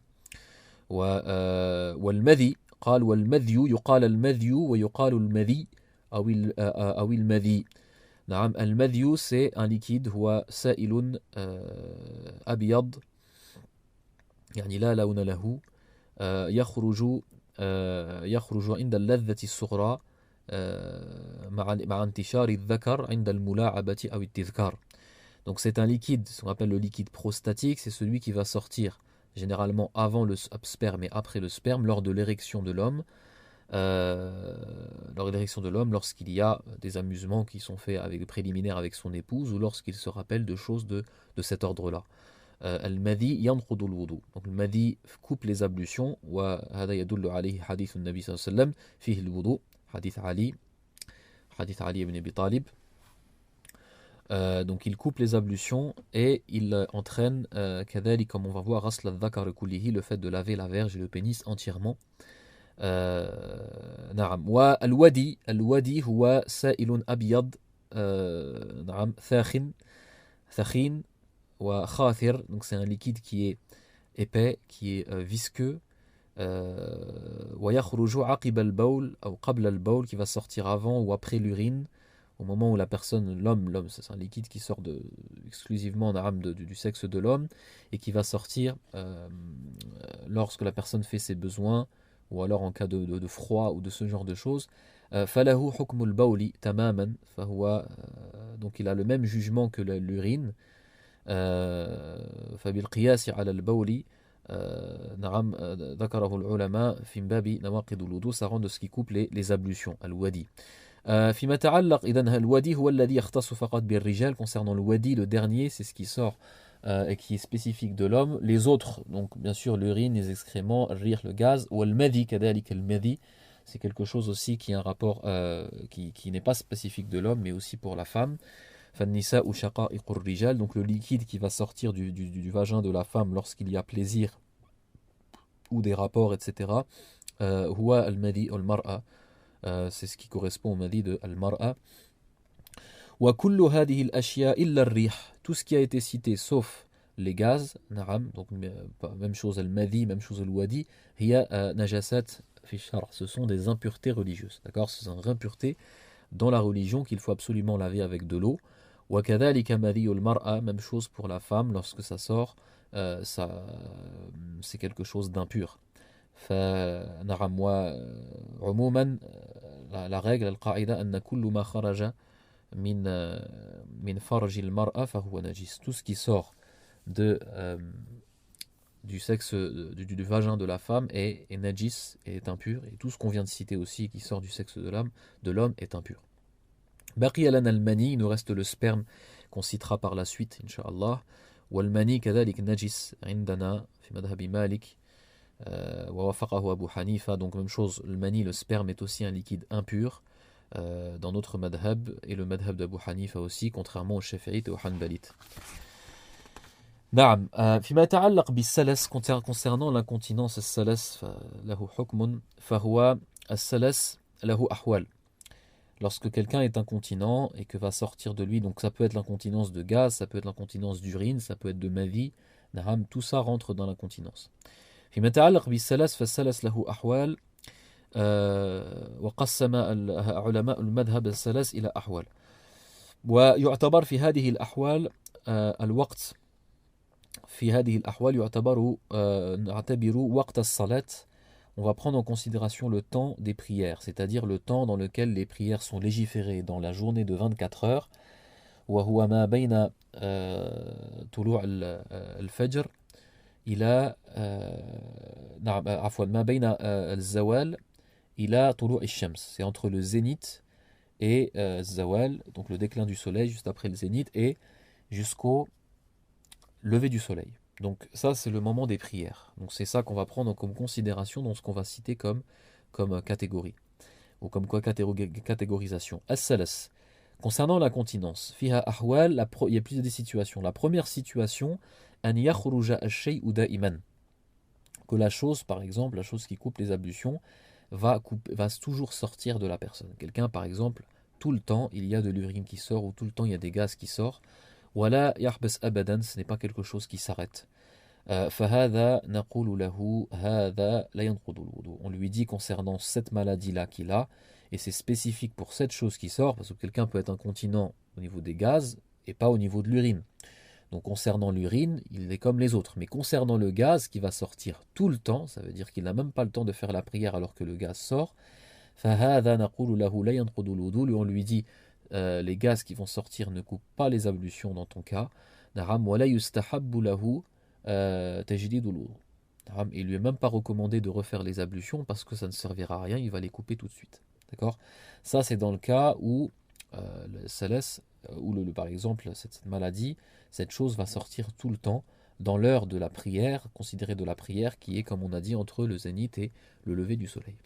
والمذي, قال والمذي يقال المذي ويقال المذي أو المذي. نعم, المذي c'est un liquide, هو سائل أبيض يعني لا لون له, يخرج عند اللذة الصغرى مع انتشار الذكر عند الملاعبة أو التذكار. Donc c'est un liquide, ce qu'on appelle le liquide prostatique, c'est celui qui va sortir généralement avant le sperme et après le sperme lors de l'érection de l'homme. Lorsqu'il y a des amusements qui sont faits avec préliminaires avec son épouse, ou lorsqu'il se rappelle de choses de cet ordre-là. Al-Madi yanqudu al-wudu. Donc le Madi coupe les ablutions. Wa hada yadullu alayhi hadith an-nabi sallallahu alayhi wa sallam fihi al-wudu. Hadith Ali ibn Abi Talib. Donc il coupe les ablutions et il entraîne kadhali, comme on va voir, rasl al-dhakar kullihi, le fait de laver la verge et le pénis entièrement. نعم. والودي هو سائل أبيض, نعم, ثخين وخاثر, donc c'est un liquide qui est épais, qui est visqueux. ويخرج عقب البول أو قبل البول, qui va sortir avant ou après l'urine, au moment où la personne, l'homme, c'est un liquide qui sort exclusivement du sexe de l'homme et qui va sortir lorsque la personne fait ses besoins, ou alors en cas de froid ou de ce genre de choses. فله حكم البول تماما, donc il a le même jugement que l'urine. فبالقياس على البول, نعم, ذكره العلماء في باب نواقض الوضوء, ça rend de ce qui coupe les ablutions, الودي. فيما تعلق إذن الودي هو الذي يختص فقط بالرجال, concernant le wadi, le dernier, c'est ce qui sort et qui est spécifique de l'homme. Les autres, donc bien sûr l'urine, les excréments, rire, le gaz, ou al-madi, kadalik al-madi, c'est quelque chose aussi qui a un rapport qui n'est pas spécifique de l'homme, mais aussi pour la femme. Fannisa ou shaqa'iqur rijal, donc le liquide qui va sortir du vagin de la femme lorsqu'il y a plaisir ou des rapports, etc. Huwa al-madi al-mar'a, c'est ce qui correspond au madi de al-mar'a. Wa kullu hadhihi al-ashya illa ar-rih, tout ce qui a été cité sauf les gaz, na'am, donc même chose al-madi, même chose al-wadi, hiya najasat fi shar', ce sont des impuretés religieuses, d'accord, ce sont des impuretés dans la religion qu'il faut absolument laver avec de l'eau. Wa kadhalika madi al-mar'a, même chose pour la femme, lorsque ça sort, c'est quelque chose d'impur. فنعم وعموما la règle القاعدة أن كل ما خرج من فرج المرأة فهو نجس, tout ce qui sort du sexe du vagin de la femme est najis, est impur, et tout ce qu'on vient de citer aussi qui sort du sexe de l'homme est impur. بقي لنا المني, il nous reste le sperme qu'on citera par la suite incha'Allah. والمني كذلك نجس عندنا في مذهب مالك ووافقه أبو حنيفة, donc même chose, le mani, le sperme est aussi un liquide impur dans notre madhab, et le madhab d'Abu Hanifa aussi, contrairement aux shafi'ites et aux hanbalites. نعم فيما يتعلق بالسلس, concernant l'incontinence, السلس له حكم فهو السلس له أحوال. Lorsque quelqu'un est incontinent et que va sortir de lui, donc ça peut être l'incontinence de gaz, ça peut être l'incontinence d'urine, ça peut être de mavi, tout ça rentre dans l'incontinence. فيما يتعلق بالسلس فالسلس له أحوال, وقسم علماء المذهب السلس إلى أحوال, ويعتبر في هذه الأحوال الوقت, في هذه الأحوال يعتبر نعتبر وقت الصلاة, on va prendre en considération le temps des prières, c'est-à-dire le temps dans lequel les prières sont légiférées dans la journée de 24 heures, وهو ما بين طلوع الفجر إلى نعم عفوا ما بين الزوال إلى طلوع الشمس, c'est entre le zénith et zawal, donc le déclin du soleil juste après le zénith, et jusqu'au lever du soleil. Donc ça c'est le moment des prières. Donc c'est ça qu'on va prendre comme considération dans ce qu'on va citer comme catégorie, ou comme quoi catégorisation. As-salas, concernant la continence, fiha ahwal, il y a plusieurs situations. La première situation, an yakhruja ash-shay'u da'iman, que la chose, par exemple, la chose qui coupe les ablutions, va toujours sortir de la personne. Quelqu'un, par exemple, tout le temps, il y a de l'urine qui sort, ou tout le temps, il y a des gaz qui sortent. Wala yahbas abadan, ce n'est pas quelque chose qui s'arrête. Fahadha naqulu lahu hadha la yanqudu al-wudu. On lui dit concernant cette maladie-là qu'il a, et c'est spécifique pour cette chose qui sort, parce que quelqu'un peut être incontinent au niveau des gaz et pas au niveau de l'urine. Donc concernant l'urine, il est comme les autres. Mais concernant le gaz qui va sortir tout le temps, ça veut dire qu'il n'a même pas le temps de faire la prière alors que le gaz sort. فَهَذَا نَقُولُ لَهُ لَا يَنْقُضُ الْوُضُوء. On lui dit, les gaz qui vont sortir ne coupent pas les ablutions dans ton cas. نعم ولا يستحب له تجديد الوضوء. Il lui est même pas recommandé de refaire les ablutions parce que ça ne servira à rien, il va les couper tout de suite. D'accord? Ça c'est dans le cas où le salas, ou par exemple cette maladie, cette chose va sortir tout le temps dans l'heure de la prière, considérée de la prière qui est, comme on a dit, entre le zénith et le lever du soleil.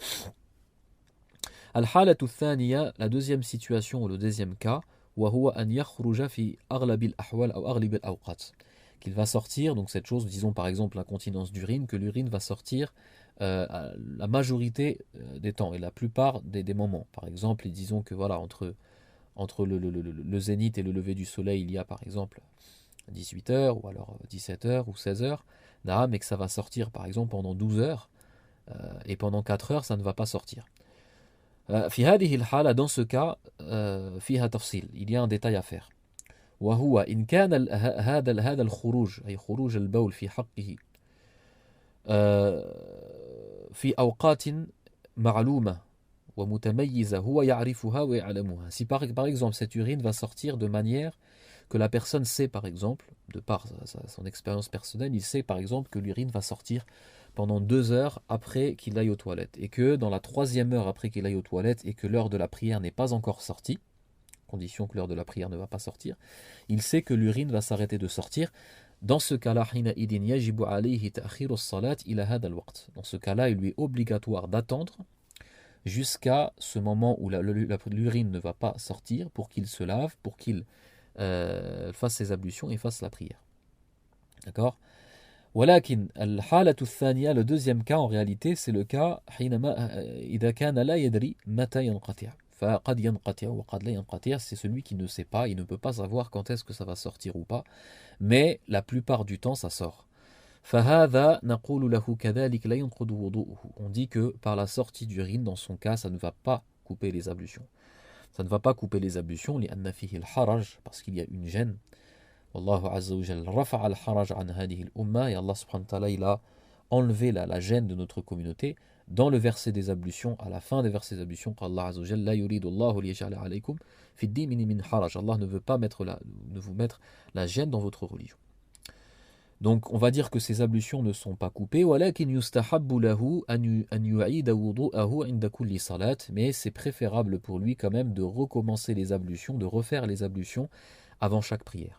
Al-halatu thaniya, la deuxième situation ou le deuxième cas, wa huwa an yakhruja fi aghlab al-ahwal ou aghlab al-awqat, qu'il va sortir, donc cette chose, disons par exemple l'incontinence d'urine, que l'urine va sortir la majorité des temps et la plupart des moments. Par exemple, disons que voilà, entre le zénith et le lever du soleil, il y a par exemple 18 heures, ou alors 17 heures, ou 16 heures, mais que ça va sortir par exemple pendant 12 heures, et pendant 4 heures, ça ne va pas sortir. في هذه الحالة, dans ce cas, فيها تفصيل, il y a un détail à faire. وهو إن كان هذا الخروج أي خروج البول في حقه في أوقات معلومة ومتميزة هو يعرفها ويعلمها. Si par exemple cette urine va sortir de manière que la personne sait, par exemple, de par son expérience personnelle, il sait par exemple que l'urine va sortir pendant 2 heures après qu'il aille aux toilettes, et que dans la 3e heure après qu'il aille aux toilettes et que l'heure de la prière n'est pas encore sortie, condition que l'heure de la prière ne va pas sortir, il sait que l'urine va s'arrêter de sortir Dans ce cas-là, حينئذ يجب عليه تأخير الصلاة إلى هذا الوقت. Dans ce cas-là, il lui est obligatoire d'attendre jusqu'à ce moment où l'urine ne va pas sortir pour qu'il se lave, pour qu'il fasse ses ablutions et fasse la prière. D'accord? ولكن الحالة الثانية, le deuxième cas en réalité, c'est le cas حينما إذا كان لا يدري متى ينقطع. فقد ينقطع وقد لا ينقطع, c'est celui qui ne sait pas, il ne peut pas savoir quand est-ce que ça va sortir ou pas, mais la plupart du temps ça sort. فهذا نقول له كذلك لا ينقض وضوءه. On dit que par la sortie d'urine, dans son cas, ça ne va pas couper les ablutions. Ça ne va pas couper les ablutions, لأن فيه الحرج, parce qu'il y a une gêne. Wallahu azza wa jalla rafa'a al-haraj an hadhihi al-umma, et Allah subhanahu wa ta'ala, il a enlevé la gêne de notre communauté dans le verset des ablutions, à la fin des versets des ablutions, qu'Allah azza wa jalla la yuridu Allahu liyaj'ala alaykum fi ad-dini min haraj. Allah ne veut pas vous mettre la gêne dans votre religion. Donc on va dire que ces ablutions ne sont pas coupées, walakin yustahabbu lahu an yu'ida wudu'ahu 'inda kulli salat, mais c'est préférable pour lui quand même de recommencer les ablutions, de refaire les ablutions avant chaque prière.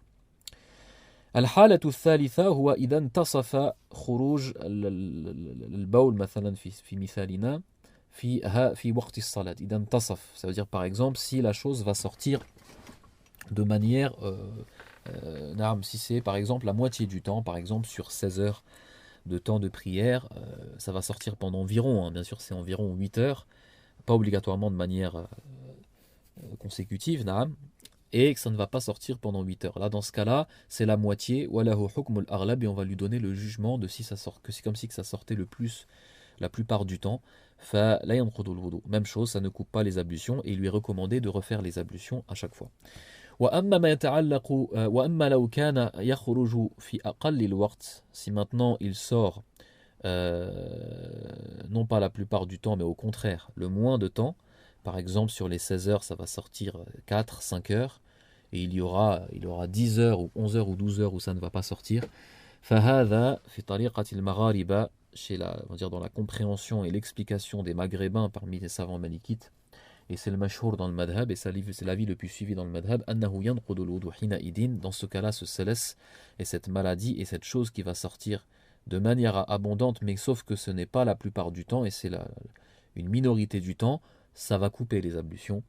الحالة الثالثة هو إذا انتصف خروج البول مثلا في مثالنا في وقت الصلاة. إذا انتصف, ça veut dire par exemple si la chose va sortir de manière si c'est par exemple la moitié du temps, par exemple sur 16 heures de temps de prière, ça va sortir pendant environ, bien sûr c'est environ 8 heures, pas obligatoirement de manière consécutive, et que ça ne va pas sortir pendant 8 heures. Là, dans ce cas-là, c'est la moitié, walahu hukmul aghlab, et on va lui donner le jugement de si ça sort, que c'est comme si que ça sortait le plus la plupart du temps. Fa la yanqudul wudu. Même chose, ça ne coupe pas les ablutions, et il lui est recommandé de refaire les ablutions à chaque fois. وأما ما يتعلق وأما لو كان يخرج في أقل الوقت, si maintenant il sort non pas la plupart du temps mais au contraire le moins de temps, par exemple sur les 16 heures ça va sortir 4, 5 heures, et il y aura 10 heures ou 11 heures ou 12 heures où ça ne va pas sortir. فهذا في طريقة المغاربة, on va dire dans la compréhension et l'explication des maghrébins parmi les savants malikites, et c'est le mashhour dans le madhab, et c'est l'avis le plus suivi dans le madhab, annahu yanqudul wudu hina idin, dans ce cas-là ce céleste et cette maladie et cette chose qui va sortir de manière abondante, mais sauf que ce n'est pas la plupart du temps, et c'est une minorité du temps, ça va couper les ablutions,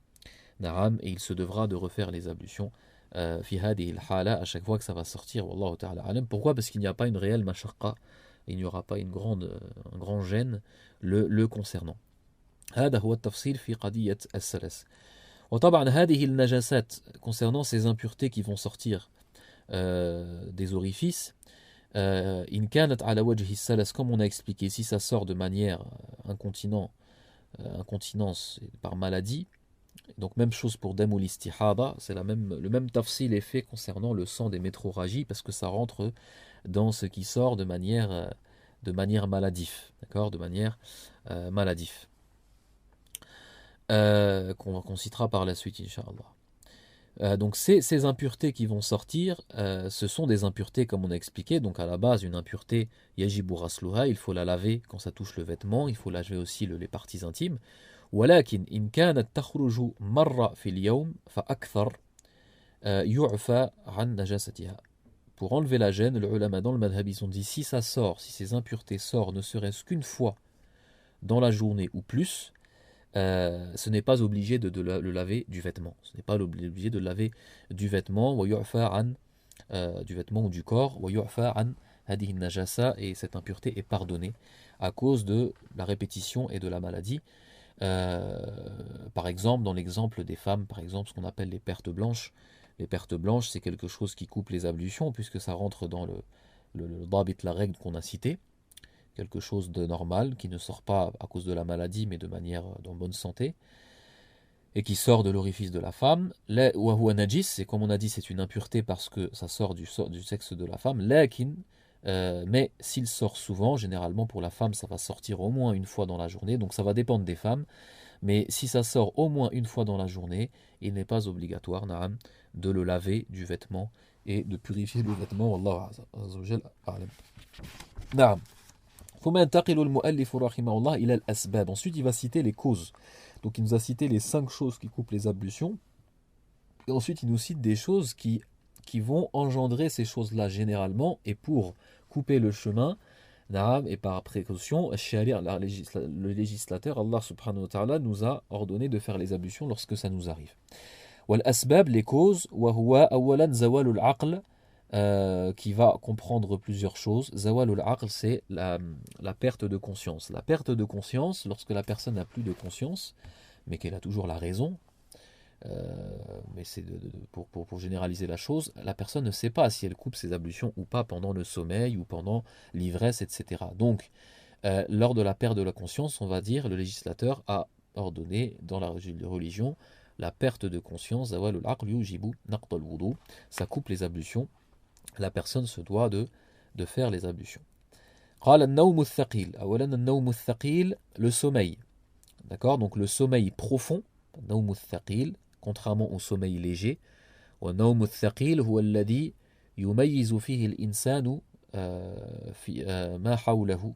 et il se devra de refaire les ablutions fi hadihi al-hala à chaque fois que ça va sortir. Wallahu ta'ala alam. Pourquoi? Parce qu'il n'y a pas une réelle mashaqqa, il n'y aura pas un grand gêne le concernant. هذا هو التفصيل في قضية السلس. وطبعا هذه النجاسات, concernant ces impuretés qui vont sortir des orifices, إن كانت على وجه السلس, comme on a expliqué, si ça sort de manière incontinence par maladie, donc même chose pour dam ou l'istihada, c'est le même tafsil est fait concernant le sang des métroragies, parce que ça rentre dans ce qui sort de manière maladif, d'accord, de manière maladif. Qu'on citera par la suite, Inch'Allah. Donc ces impuretés qui vont sortir, ce sont des impuretés comme on a expliqué. Donc à la base, une impureté, yajibu ghasluha, il faut la laver quand ça touche le vêtement, il faut laver aussi les parties intimes. ولكن إن كانت تخرج مرة في اليوم فأكثر يعفى عن نجاستها. Pour enlever la gêne, les ulama dans le madhab, ils ont dit si ces impuretés sortent ne serait-ce qu'une fois dans la journée ou plus, ce n'est pas obligé de le laver du vêtement. Ce n'est pas obligé de laver du vêtement, du vêtement ou du corps, et cette impureté est pardonnée à cause de la répétition et de la maladie. Par exemple, dans l'exemple des femmes, par exemple, ce qu'on appelle les pertes blanches. Les pertes blanches, c'est quelque chose qui coupe les ablutions, puisque ça rentre dans le dabit, la règle qu'on a citée. Quelque chose de normal, qui ne sort pas à cause de la maladie, mais de manière en bonne santé, et qui sort de l'orifice de la femme. Wa najis, c'est comme on a dit, c'est une impureté parce que ça sort du sexe de la femme. Lakin, mais s'il sort souvent, généralement pour la femme, ça va sortir au moins une fois dans la journée, donc ça va dépendre des femmes. Mais si ça sort au moins une fois dans la journée, il n'est pas obligatoire, de le laver du vêtement et de purifier le vêtement. Wallahu azza wa jalla a'lam. Na'am. Ensuite, il va citer les causes. Donc, il nous a cité les 5 choses qui coupent les ablutions. Et ensuite, il nous cite des choses qui qui vont engendrer ces choses-là généralement, et pour couper le chemin, et par précaution, le législateur, Allah subhanahu wa ta'ala, nous a ordonné de faire les ablutions lorsque ça nous arrive. Wal asbab, les causes, wa huwa awalan zawalul aql, qui va comprendre plusieurs choses. Zawalul aql, c'est la perte de conscience. La perte de conscience, lorsque la personne n'a plus de conscience, mais qu'elle a toujours la raison, mais c'est pour généraliser la chose, la personne ne sait pas si elle coupe ses ablutions ou pas pendant le sommeil ou pendant l'ivresse, etc. Donc, lors de la perte de la conscience, on va dire, le législateur a ordonné dans la religion la perte de conscience, zawalul aql yujibu naqd al-wudu, ça coupe les ablutions, la personne se doit de faire les ablutions. قال النوم الثقيل أولا النوم الثقيل, le sommeil, d'accord, donc le sommeil profond, النوم الثقيل, contrairement au sommeil léger. والنوم الثقيل هو الذي يميز فيه الإنسان في ما حوله,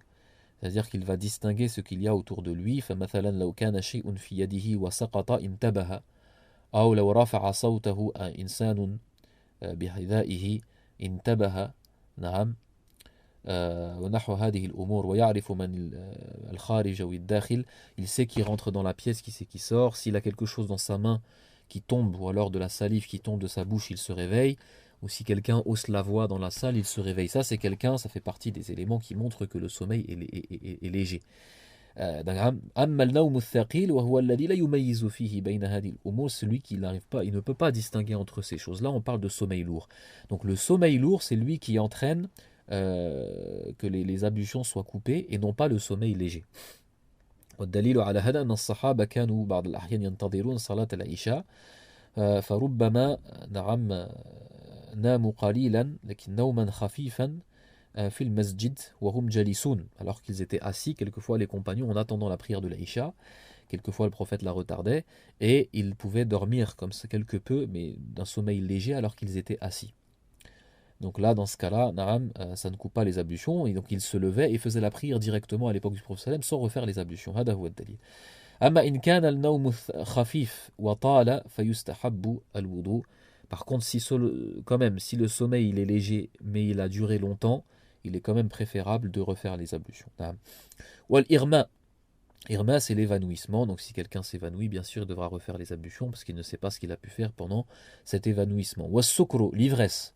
c'est-à-dire qu'il va distinguer ce qu'il y a autour de lui. فمثلا لو كان شيء في يده وسقط انتبه, أو لو رفع صوته إنسان بحذائه انتبه, نعم, ونحو هذه الأمور ويعرف من الخارج والداخل, il sait qui rentre dans la pièce, qui sait qui sort, s'il a quelque chose dans sa main qui tombe, ou alors de la salive qui tombe de sa bouche, il se réveille, ou si quelqu'un hausse la voix dans la salle, il se réveille. Ça, c'est quelqu'un, ça fait partie des éléments qui montrent que le sommeil est léger. أما النوم الثقيل وهو الذي لا يميز فيه بين هذه الأمور, celui qui n'arrive pas, il ne peut pas distinguer entre ces choses-là. On parle de sommeil lourd. Donc le sommeil lourd, c'est lui qui entraîne que les ablutions soient coupées, et non pas le sommeil léger. والدليل على هذا أن الصحابة كانوا بعض الأحيان ينتظرون صلاة العشاء فربما نعم ناموا قليلا لكن نوما خفيفا في المسجد وهم جالسون, alors qu'ils étaient assis, quelquefois les compagnons en attendant la prière de l'Aïcha, quelquefois le prophète la retardait, et ils pouvaient dormir comme ça quelque peu, mais d'un sommeil léger alors qu'ils étaient assis. Donc là, dans ce cas-là, ça ne coupe pas les ablutions, et donc il se levait et faisait la prière directement à l'époque du prophète sallam sans refaire les ablutions. هذا هو الدليل. أما إن كان النوم خفيف وطال فيستحب الوضوء. Par contre, quand même, si le sommeil il est léger, mais il a duré longtemps, il est quand même préférable de refaire les ablutions. والإغماء. Irma, c'est l'évanouissement. Donc si quelqu'un s'évanouit, bien sûr, il devra refaire les ablutions parce qu'il ne sait pas ce qu'il a pu faire pendant cet évanouissement. والسكر, l'ivresse.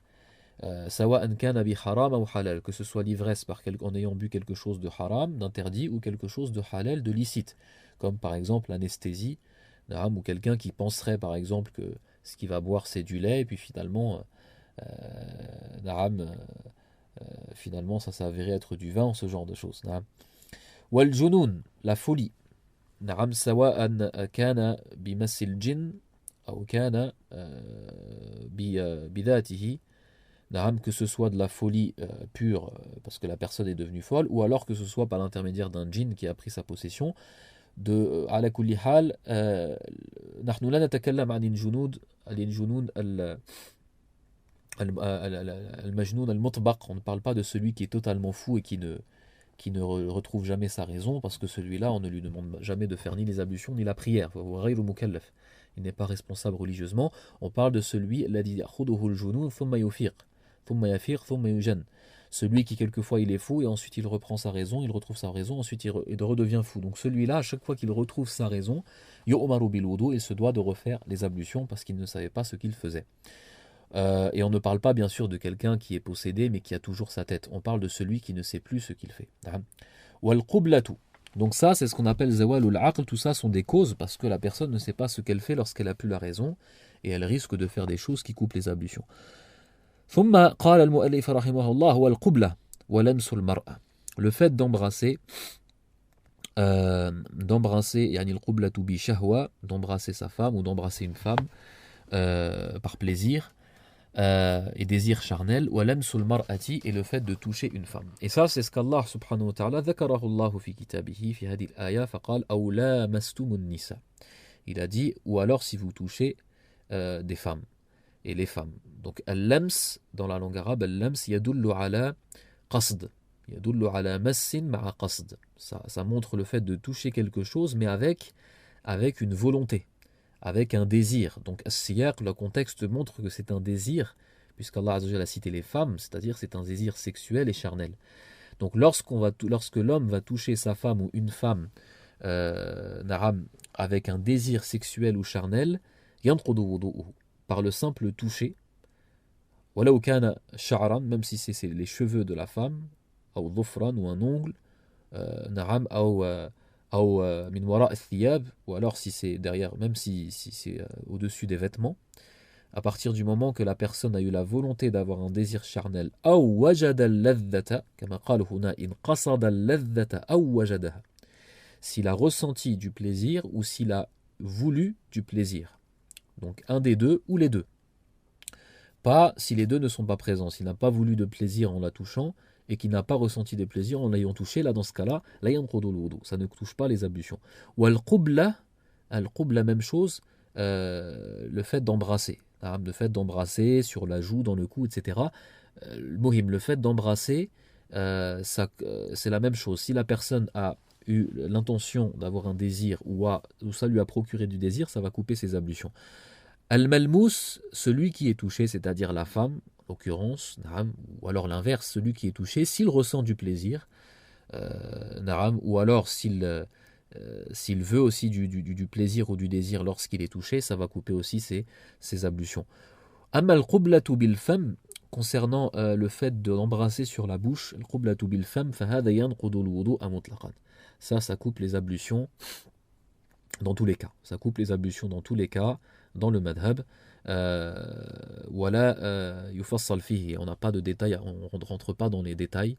سواء كان بحرام أو حلال, que ce soit l'ivresse en ayant bu quelque chose de haram, d'interdit, ou quelque chose de halal, de licite, comme par exemple l'anesthésie, ou quelqu'un qui penserait par exemple que ce qu'il va boire c'est du lait, et puis finalement finalement ça s'est avéré être du vin, ce genre de choses. والجنون, la folie, سواء كان بمس الجن أو كان بذاته, que ce soit de la folie pure parce que la personne est devenue folle, ou alors que ce soit par l'intermédiaire d'un djinn qui a pris sa possession. على كل حال نحن لا نتكلم عن الجنون المجنون المطبق. On ne parle pas de celui qui est totalement fou et qui ne retrouve jamais sa raison, parce que celui-là, on ne lui demande jamais de faire ni les ablutions ni la prière. Il n'est pas responsable religieusement. On parle de celui celui qui quelquefois il est fou et ensuite il reprend sa raison, il retrouve sa raison, ensuite il redevient fou. Donc celui-là, à chaque fois qu'il retrouve sa raison, il se doit de refaire les ablutions parce qu'il ne savait pas ce qu'il faisait. Et on ne parle pas bien sûr de quelqu'un qui est possédé mais qui a toujours sa tête. On parle de celui qui ne sait plus ce qu'il fait. Donc ça, c'est ce qu'on appelle zawalul aql. Tout ça sont des causes parce que la personne ne sait pas ce qu'elle fait lorsqu'elle a plus la raison, et elle risque de faire des choses qui coupent les ablutions. ثم قال المؤلف رحمه الله هو القبلة ولمس المرأة. Le fait d'embrasser يعني القبلة بشهوة, d'embrasser sa femme ou d'embrasser une femme par plaisir et désir charnel, ولمس المرأة, et le fait de toucher une femme. Et ça, c'est ce qu'Allah subhanahu wa ta'ala ذكره الله في كتابه في هذه الآية فقال أو لامستم النساء. Il a dit, ou alors si vous touchez des femmes et les femmes. Donc al-lams dans la langue arabe, al-lams yadullu ala qasd, yadullu ala massin ma'a qasd. Ça montre le fait de toucher quelque chose, mais avec une volonté, avec un désir. Donc as-siyaq, le contexte montre que c'est un désir puisqu'Allah Azza wa Jalla a cité les femmes, c'est-à-dire c'est un désir sexuel et charnel. Donc lorsque l'homme va toucher sa femme ou une femme naram, avec un désir sexuel ou charnel, yanqudu wudu'uhu, par le simple toucher, walaw kana sha'ran, même si c'est les cheveux de la femme, ou dhufran, ou un ongle, naram, ou min wara' al-thiyab, ou alors si c'est derrière, même si c'est au-dessus des vêtements, à partir du moment que la personne a eu la volonté d'avoir un désir charnel, aw wajada al-ladhata, kama qala huna in qasada al-ladhata aw wajadaha, s'il a ressenti du plaisir ou s'il a voulu du plaisir. Donc un des deux ou les deux. Pas si les deux ne sont pas présents, s'il n'a pas voulu de plaisir en la touchant et qu'il n'a pas ressenti de plaisir en l'ayant touché, là dans ce cas-là, la yanqudu al-wudu, ça ne touche pas les ablutions. Ou al-qubla, la même chose, le fait d'embrasser. Le fait d'embrasser sur la joue, dans le cou, etc. Le fait d'embrasser, c'est la même chose. Si la personne a eu l'intention d'avoir un désir ou ça lui a procuré du désir, ça va couper ses ablutions. Al-malmous, celui qui est touché, c'est-à-dire la femme, en l'occurrence, ou alors l'inverse, celui qui est touché, s'il ressent du plaisir, ou alors s'il veut aussi du plaisir ou du désir lorsqu'il est touché, ça va couper aussi ses ablutions. Amal qublatu bil fam, concernant le fait de l'embrasser sur la bouche, al qublatu bil fam fahada yanqudu al-wudu'a mutlaqan. Ça coupe les ablutions dans tous les cas. Ça coupe les ablutions dans tous les cas, dans le madhab. Voilà, yufassal fihi. On n'a pas de détails, on ne rentre pas dans les détails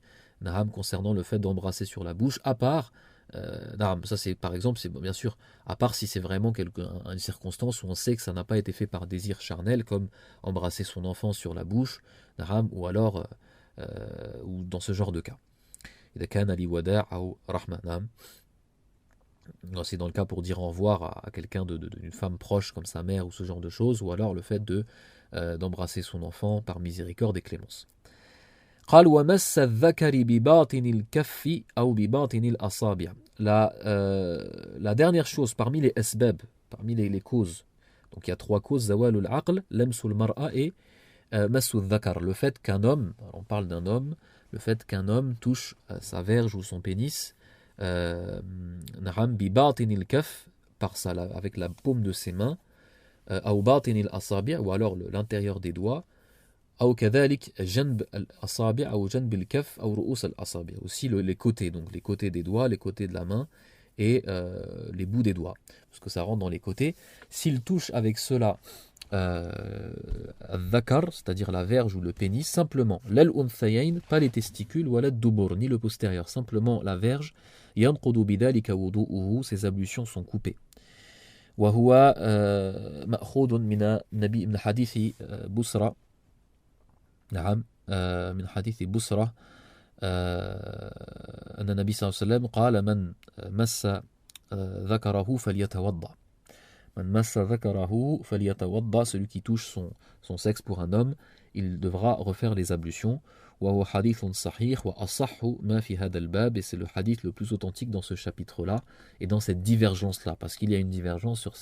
concernant le fait d'embrasser sur la bouche, à part. Ça c'est par exemple, c'est bien sûr, à part si c'est vraiment une circonstance où on sait que ça n'a pas été fait par désir charnel, comme embrasser son enfant sur la bouche, ou alors ou dans ce genre de cas. C'est dans le cas pour dire au revoir à quelqu'un d'une femme proche comme sa mère ou ce genre de choses, ou alors le fait d'embrasser son enfant par miséricorde et clémence. قال ومس الذكر بباطن الكف أو بباطن الأصابع. La dernière chose parmi les asbab, parmi les causes, donc il y a trois causes, zawalul aql, lamsul mar'a et massu dhakar, le fait qu'un homme, on parle d'un homme, le fait qu'un homme touche sa verge ou son pénis, bi batinil kaf, avec la paume de ses mains, ou batinil asabi', ou alors l'intérieur des doigts, ou كذلك جنب الأصابع أو جنب الكف أو رؤوس الأصابع, aussi les côtés, donc les côtés des doigts, les côtés de la main et les bouts des doigts, parce que ça rentre dans les côtés. S'il touche avec cela al-dhakar, c'est-à-dire la verge ou le pénis, simplement l'al-unthayayn, pas les testicules, ou al-dubur, ni le postérieur, simplement la verge, yanqudu bidhalika wudu'uhu, ses ablutions sont coupées. وهو مأخوذ من حديث بصرى نعم من حديث بصرة أن النبي صلى الله عليه وسلم قال من مس ذكره فليتوضأ. من مس ذكره فليتوضأ, celui qui touche son sexe pour un homme, il devra refaire les ablutions. وهو حديث صحيح وأصح ما في هذا الباب, et c'est le hadith le plus authentique dans ce chapitre-là et dans cette divergence-là, parce qu'il y a une divergence sur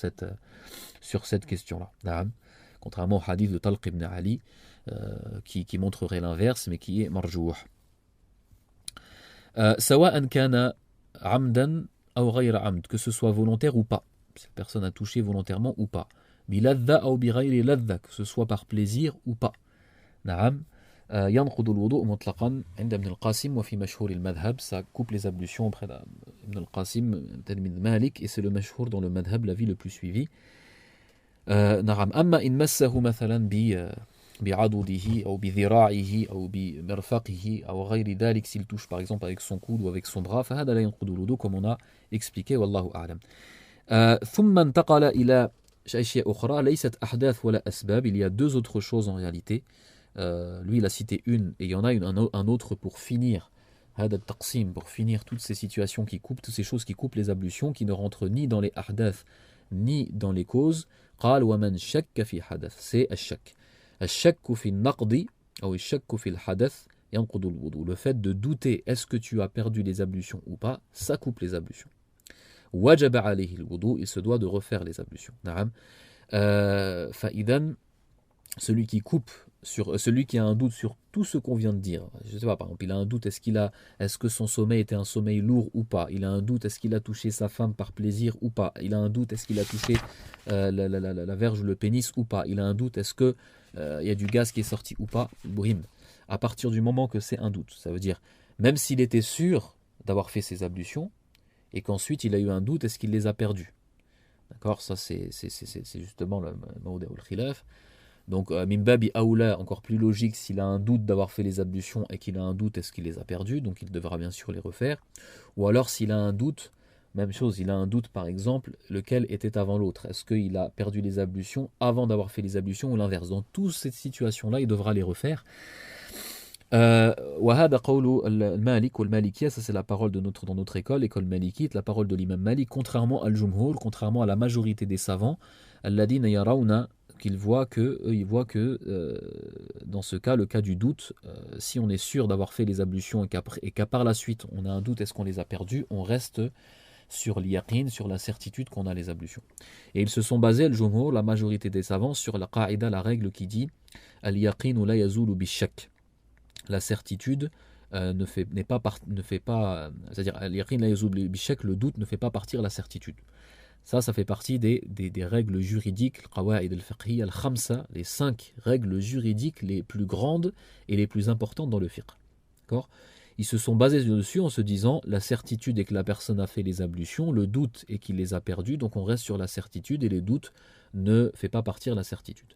cette question-là. نعم. Contrairement au hadith de Talq ibn Ali, qui montrerait l'inverse, mais qui est marjouh. سواء كان عمدا أو غير عمد, que ce soit volontaire ou pas, si la personne a touché volontairement ou pas. بلذة أو بغير لذة, que ce soit par plaisir ou pas. نعم. ينقض الوضوء مطلقا عند ابن القاسم وفي مشهور المذهب, ça coupe les ablutions auprès d'Ibn al-Qasim, Talmid Malik, et c'est le mashhour dans le madhab, l'avis le plus suivi. نعم. أما إن مسه مثلا بعضده أو بذراعه أو بمرفقه أو غير ذلك, s'il touche par exemple avec son coude ou avec son bras, فهذا لا ينقض الوضوء, comme on a expliqué, والله أعلم. ثم انتقل إلى أشياء أخرى ليست أحداث ولا أسباب. Il y a deux autres choses en réalité. Lui il a cité une et il y en a un autre pour finir هذا التقسيم, pour finir toutes ces situations qui coupent, toutes ces choses qui coupent les ablutions, qui ne rentrent ni dans les ahdath ni dans les causes. قال ومن شك في حدث, c'est الشك. الشك في النقض أو الشك في الحدث ينقض الوضوء. Le fait de douter, est-ce que tu as perdu les ablutions ou pas, ça coupe les ablutions. وجب عليه الوضوء, il se doit de refaire les ablutions. نعم. فإذا celui qui coupe celui qui a un doute sur tout ce qu'on vient de dire. Je sais pas, par exemple, il a un doute, est-ce que son sommeil était un sommeil lourd ou pas? Il a un doute, est-ce qu'il a touché sa femme par plaisir ou pas? Il a un doute, est-ce qu'il a touché la verge ou le pénis ou pas? Il a un doute, est-ce que il y a du gaz qui est sorti ou pas? Brim. À partir du moment que c'est un doute, ça veut dire, même s'il était sûr d'avoir fait ses ablutions, et qu'ensuite il a eu un doute, est-ce qu'il les a perdus? D'accord, ça c'est justement le mawdi' al-khilaf. Donc, min babi aoula, encore plus logique, s'il a un doute d'avoir fait les ablutions et qu'il a un doute, est-ce qu'il les a perdus? Donc, il devra bien sûr les refaire. Ou alors, s'il a un doute, même chose, il a un doute par exemple, lequel était avant l'autre. Est-ce qu'il a perdu les ablutions avant d'avoir fait les ablutions ou l'inverse? Dans toutes ces situations-là, il devra les refaire. وهذا قول المالك والمالكية, ça c'est la parole dans notre école, l'école malikite, la parole de l'imam Malik, contrairement à al-jumhur, contrairement à la majorité des savants, alladhina yarawna, ils voient que dans ce cas, le cas du doute, si on est sûr d'avoir fait les ablutions et qu'à par la suite on a un doute, est-ce qu'on les a perdus, on reste sur l'yaqin, sur la certitude qu'on a les ablutions. Et ils se sont basés, al-jumhur, la majorité des savants, sur la qa'ida, la règle qui dit al-yaqin la yazulu bishak. La certitude c'est-à-dire al-yaqin la yazulu bishak, le doute ne fait pas partir la certitude. Ça fait partie des règles juridiques, al-qawa'id al-fiqhiyya al-khamsa, les 5 règles juridiques les plus grandes et les plus importantes dans le fiqh. D'accord ? Ils se sont basés dessus en se disant, la certitude est que la personne a fait les ablutions, le doute est qu'il les a perdus, donc on reste sur la certitude et les doutes ne fait pas partir la certitude.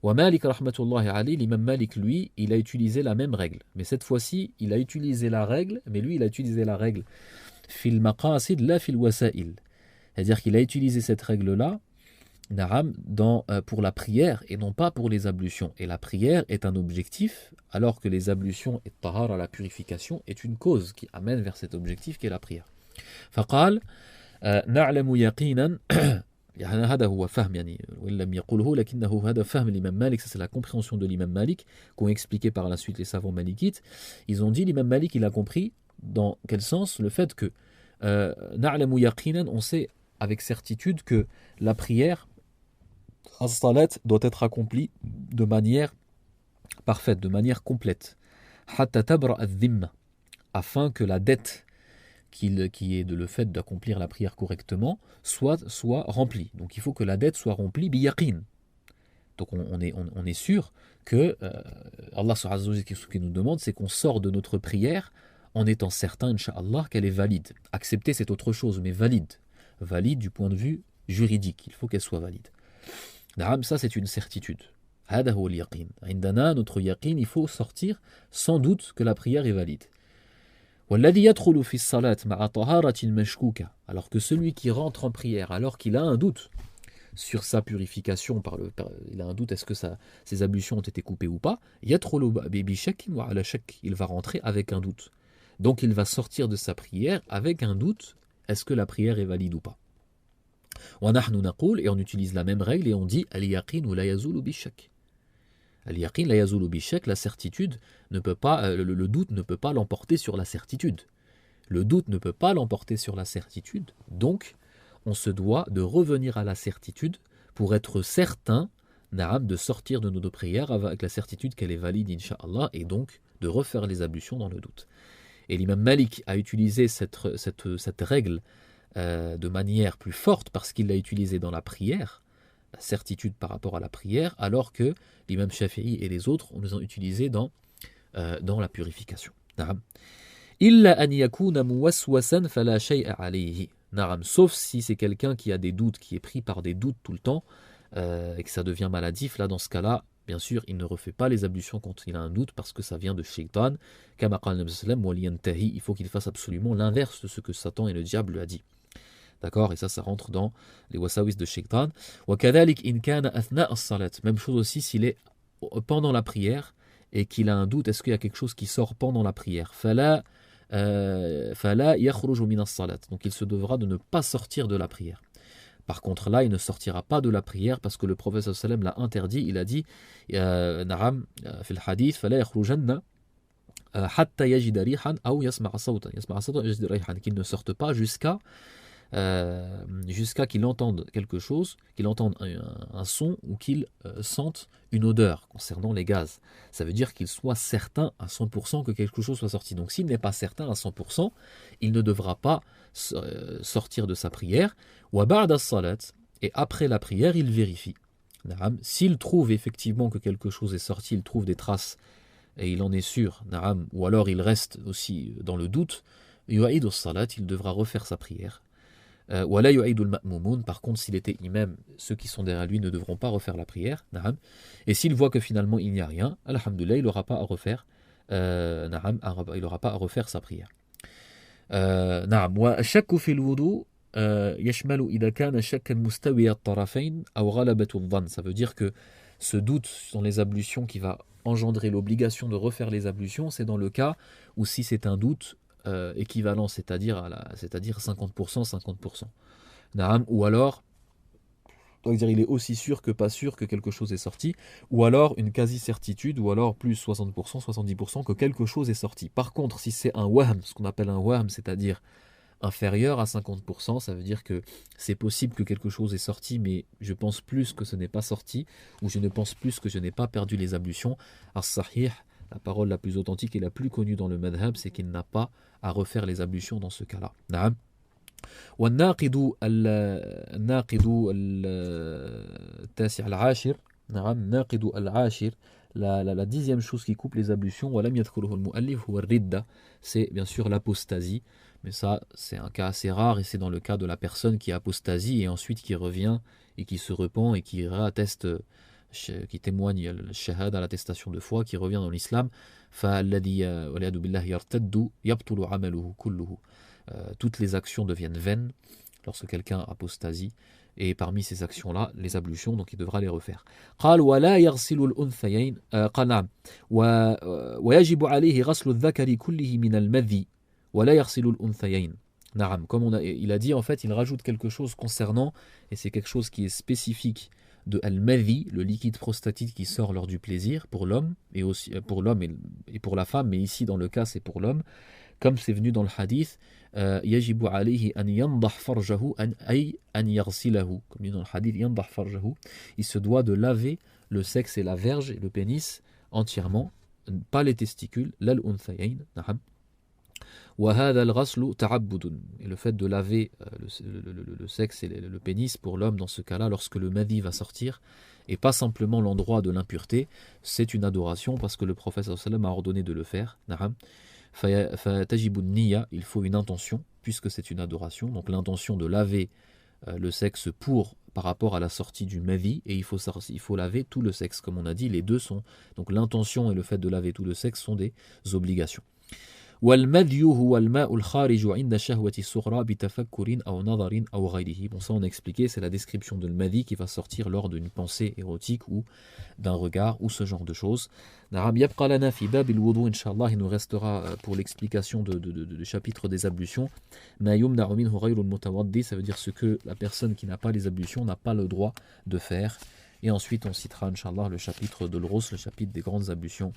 Wa Malik rahmatullahi alayhi, l'imam Malik, lui, il a utilisé la même règle. Mais cette fois-ci, il a utilisé la règle, mais lui, il a utilisé la règle fil maqasid la fil wasa'il. C'est-à-dire qu'il a utilisé cette règle-là pour la prière et non pas pour les ablutions. Et la prière est un objectif, alors que les ablutions et tahara, la purification, est une cause qui amène vers cet objectif qui est la prière. فقال نعلم يقينا هذا هو فهم يعني وإن لم يقله لكنه هذا فهم l'imam Malik, ça c'est la compréhension de l'imam Malik qu'ont expliqué par la suite les savants malikites. Ils ont dit, l'imam Malik il a compris dans quel sens le fait que na'lamu yaqinan, on sait avec certitude que la prière as-salat doit être accomplie de manière parfaite, de manière complète, hatta tabra adh-dhimma, afin que la dette qui est de le fait d'accomplir la prière correctement soit remplie. Donc il faut que la dette soit remplie bi yaqin. Donc on est sûr que Allah subhanahu wa ta'ala, ce qu'il nous demande, c'est qu'on sort de notre prière en étant certain, incha'Allah, qu'elle est valide. Accepter, c'est autre chose, mais valide. Valide du point de vue juridique. Il faut qu'elle soit valide. Ça, c'est une certitude. Hada huwa al-yaqin. Indana, notre yaqin, il faut sortir sans doute que la prière est valide. والذي يدخل في الصلاة مع طهارة مشكوكة, alors que celui qui rentre en prière alors qu'il a un doute sur sa purification, il a un doute, est-ce que ses ablutions ont été coupées ou pas, يدخل بشك وعلى شك, il va rentrer avec un doute. Donc il va sortir de sa prière avec un doute, est-ce que la prière est valide ou pas. وَنَحْنُ نَقُولُ, et on utilise la même règle et on dit al-yaqin la yazulu bishak. Al-yaqin la yazulu bishak, la certitude ne peut pas, le doute ne peut pas l'emporter sur la certitude. Le doute ne peut pas l'emporter sur la certitude, donc on se doit de revenir à la certitude pour être certain de sortir de nos prières avec la certitude qu'elle est valide, incha'Allah, et donc de refaire les ablutions dans le doute. Et l'imam Malik a utilisé cette règle de manière plus forte parce qu'il l'a utilisée dans la prière, la certitude par rapport à la prière, alors que l'imam Shafi'i et les autres nous ont utilisé dans la purification. Illa an yakuna muwaswasan fala shay'a alayhi. Sauf si c'est quelqu'un qui a des doutes, qui est pris par des doutes tout le temps, et que ça devient maladif, là dans ce cas-là, bien sûr, il ne refait pas les ablutions quand il a un doute parce que ça vient de shaitan. Kama qala Nabi sallallahu alayhi wa sallam, waliyantahi, il faut qu'il fasse absolument l'inverse de ce que Satan et le diable lui a dit. D'accord, et ça rentre dans les wasawis de shaitan. Wa kadhalik in kana athna as-salat. Même chose aussi s'il est pendant la prière et qu'il a un doute, est-ce qu'il y a quelque chose qui sort pendant la prière. Fala yakhruju min as-salat. Donc il se devra de ne pas sortir de la prière. Par contre là, il ne sortira pas de la prière parce que le prophète sallallahu alayhi wa sallam l'a interdit. Il a dit na'am fil hadith fala yakhrujanna hatta yajida rihan aw yasma'a sawtan. Yasma'a sawtan yajida rihan, qu'il ne sorte pas jusqu'à jusqu'à qu'il entende quelque chose, qu'il entende un son ou qu'il sente une odeur concernant les gaz. Ça veut dire qu'il soit certain à 100% que quelque chose soit sorti. Donc s'il n'est pas certain à 100%, il ne devra pas sortir de sa prière. Wa ba'da as-salat, et après la prière, il vérifie. S'il trouve effectivement que quelque chose est sorti, il trouve des traces et il en est sûr, ou alors il reste aussi dans le doute, yu'aïd as-salat, il devra refaire sa prière. Wala yu'aïd al-ma'moumoun, par contre s'il était imam, ceux qui sont derrière lui ne devront pas refaire la prière. Et s'il voit que finalement il n'y a rien, alhamdoulilah, il n'aura pas à refaire il n'aura pas à refaire sa prière. والشك في الوضوء يشمل إذا كان شكا مستوي الطرفين أو غلبة الظن. Ça veut dire que ce doute dans les ablutions qui va engendrer l'obligation de refaire les ablutions, c'est dans le cas où si c'est un doute équivalent, c'est-à-dire 50%, 50%. Ou alors, donc dire il est aussi sûr que pas sûr que quelque chose est sorti, ou alors une quasi-certitude, ou alors plus 60%, 70% que quelque chose est sorti. Par contre, si c'est un wahm, ce qu'on appelle un wahm, c'est-à-dire inférieur à 50%, ça veut dire que c'est possible que quelque chose est sorti, mais je pense plus que ce n'est pas sorti, ou je ne pense plus que je n'ai pas perdu les ablutions. As-sahih, la parole la plus authentique et la plus connue dans le madhab, c'est qu'il n'a pas à refaire les ablutions dans ce cas-là. Naam. والناقض التاسع العاشر نعم ناقض العاشر la dixième chose qui coupe les ablutions ولم يذكره المؤلف هو الردة, c'est bien sûr l'apostasie, mais ça c'est un cas assez rare et c'est dans le cas de la personne qui apostasie et ensuite qui revient et qui se repent et qui réatteste, qui témoigne le shahada, l'attestation de foi, qui revient dans l'islam. فالذي والعياذ بالله يرتد يبطل عمله كله. Toutes les actions deviennent vaines lorsque quelqu'un apostasie, et parmi ces actions-là, les ablutions, donc il devra les refaire. قال ولا يغسل الأنثيين قال نعم ويجب عليه غسل الذكر كله من المذي ولا يغسل الأنثيين. نعم, comme il a dit, en fait, il rajoute quelque chose concernant, et c'est quelque chose qui est spécifique de al-madhi, le liquide prostatique qui sort lors du plaisir pour l'homme, et aussi pour l'homme et pour la femme, mais ici dans le cas c'est pour l'homme, comme c'est venu dans le hadith, يجب عليه أن ينضح فرجه أي أن يغسله, comme dit dans le hadith, ينضح فرجه, il se doit de laver le sexe et la verge et le pénis entièrement, pas les testicules, لا الأنثيين. نعم. وهذا الغسل تعبد, et le fait de laver le sexe et le pénis pour l'homme dans ce cas-là, lorsque le madhi va sortir, et pas simplement l'endroit de l'impureté, c'est une adoration parce que le prophète sallallahu alayhi wa sallam a ordonné de le faire. نعم. فَتَجِبُ النِّيَّةِ, il faut une intention, puisque c'est une adoration, donc l'intention de laver le sexe par rapport à la sortie du madhi, et il faut laver tout le sexe, comme on a dit, les deux sont, donc l'intention et le fait de laver tout le sexe sont des obligations. والمذي هو الماء الخارج عند شهوة الصغرى بتفكر أو نظر أو غيره. Bon, ça on a expliqué, c'est la description de l'madhi qui va sortir lors d'une pensée érotique ou d'un regard ou ce genre de choses. نعم. يبقى لنا في باب الوضوء إن شاء الله, il nous restera pour l'explication du chapitre des ablutions ما يمنع منه غير المتوضي, ça veut dire ce que la personne qui n'a pas les ablutions n'a pas le droit de faire. Et ensuite, on citera, Inch'Allah, le chapitre de l'Ros, le chapitre des grandes ablutions.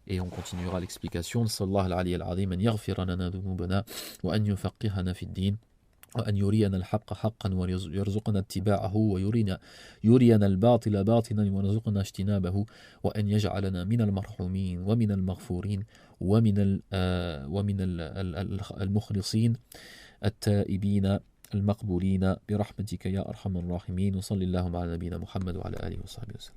Et on continuera l'explication. Sallallahu alayhi al-azim, an yaghfira lana dhunubana, wa an yufaqqihana fi ad-din, wa an yuriyana al-haqqa haqqan, wa yarzuqna ittiba'ahu, wa yuriyana al-batila batilan, wa yarzuqna ijtinabahu, wa an yaj'alana min al-marhumin, wa min al-maghfurin, wa min al-mukhlisin, at-ta'ibina, المقبولين برحمتك يا أرحم الراحمين. وصلى اللهم على نبينا محمد وعلى آله وصحبه وسلم.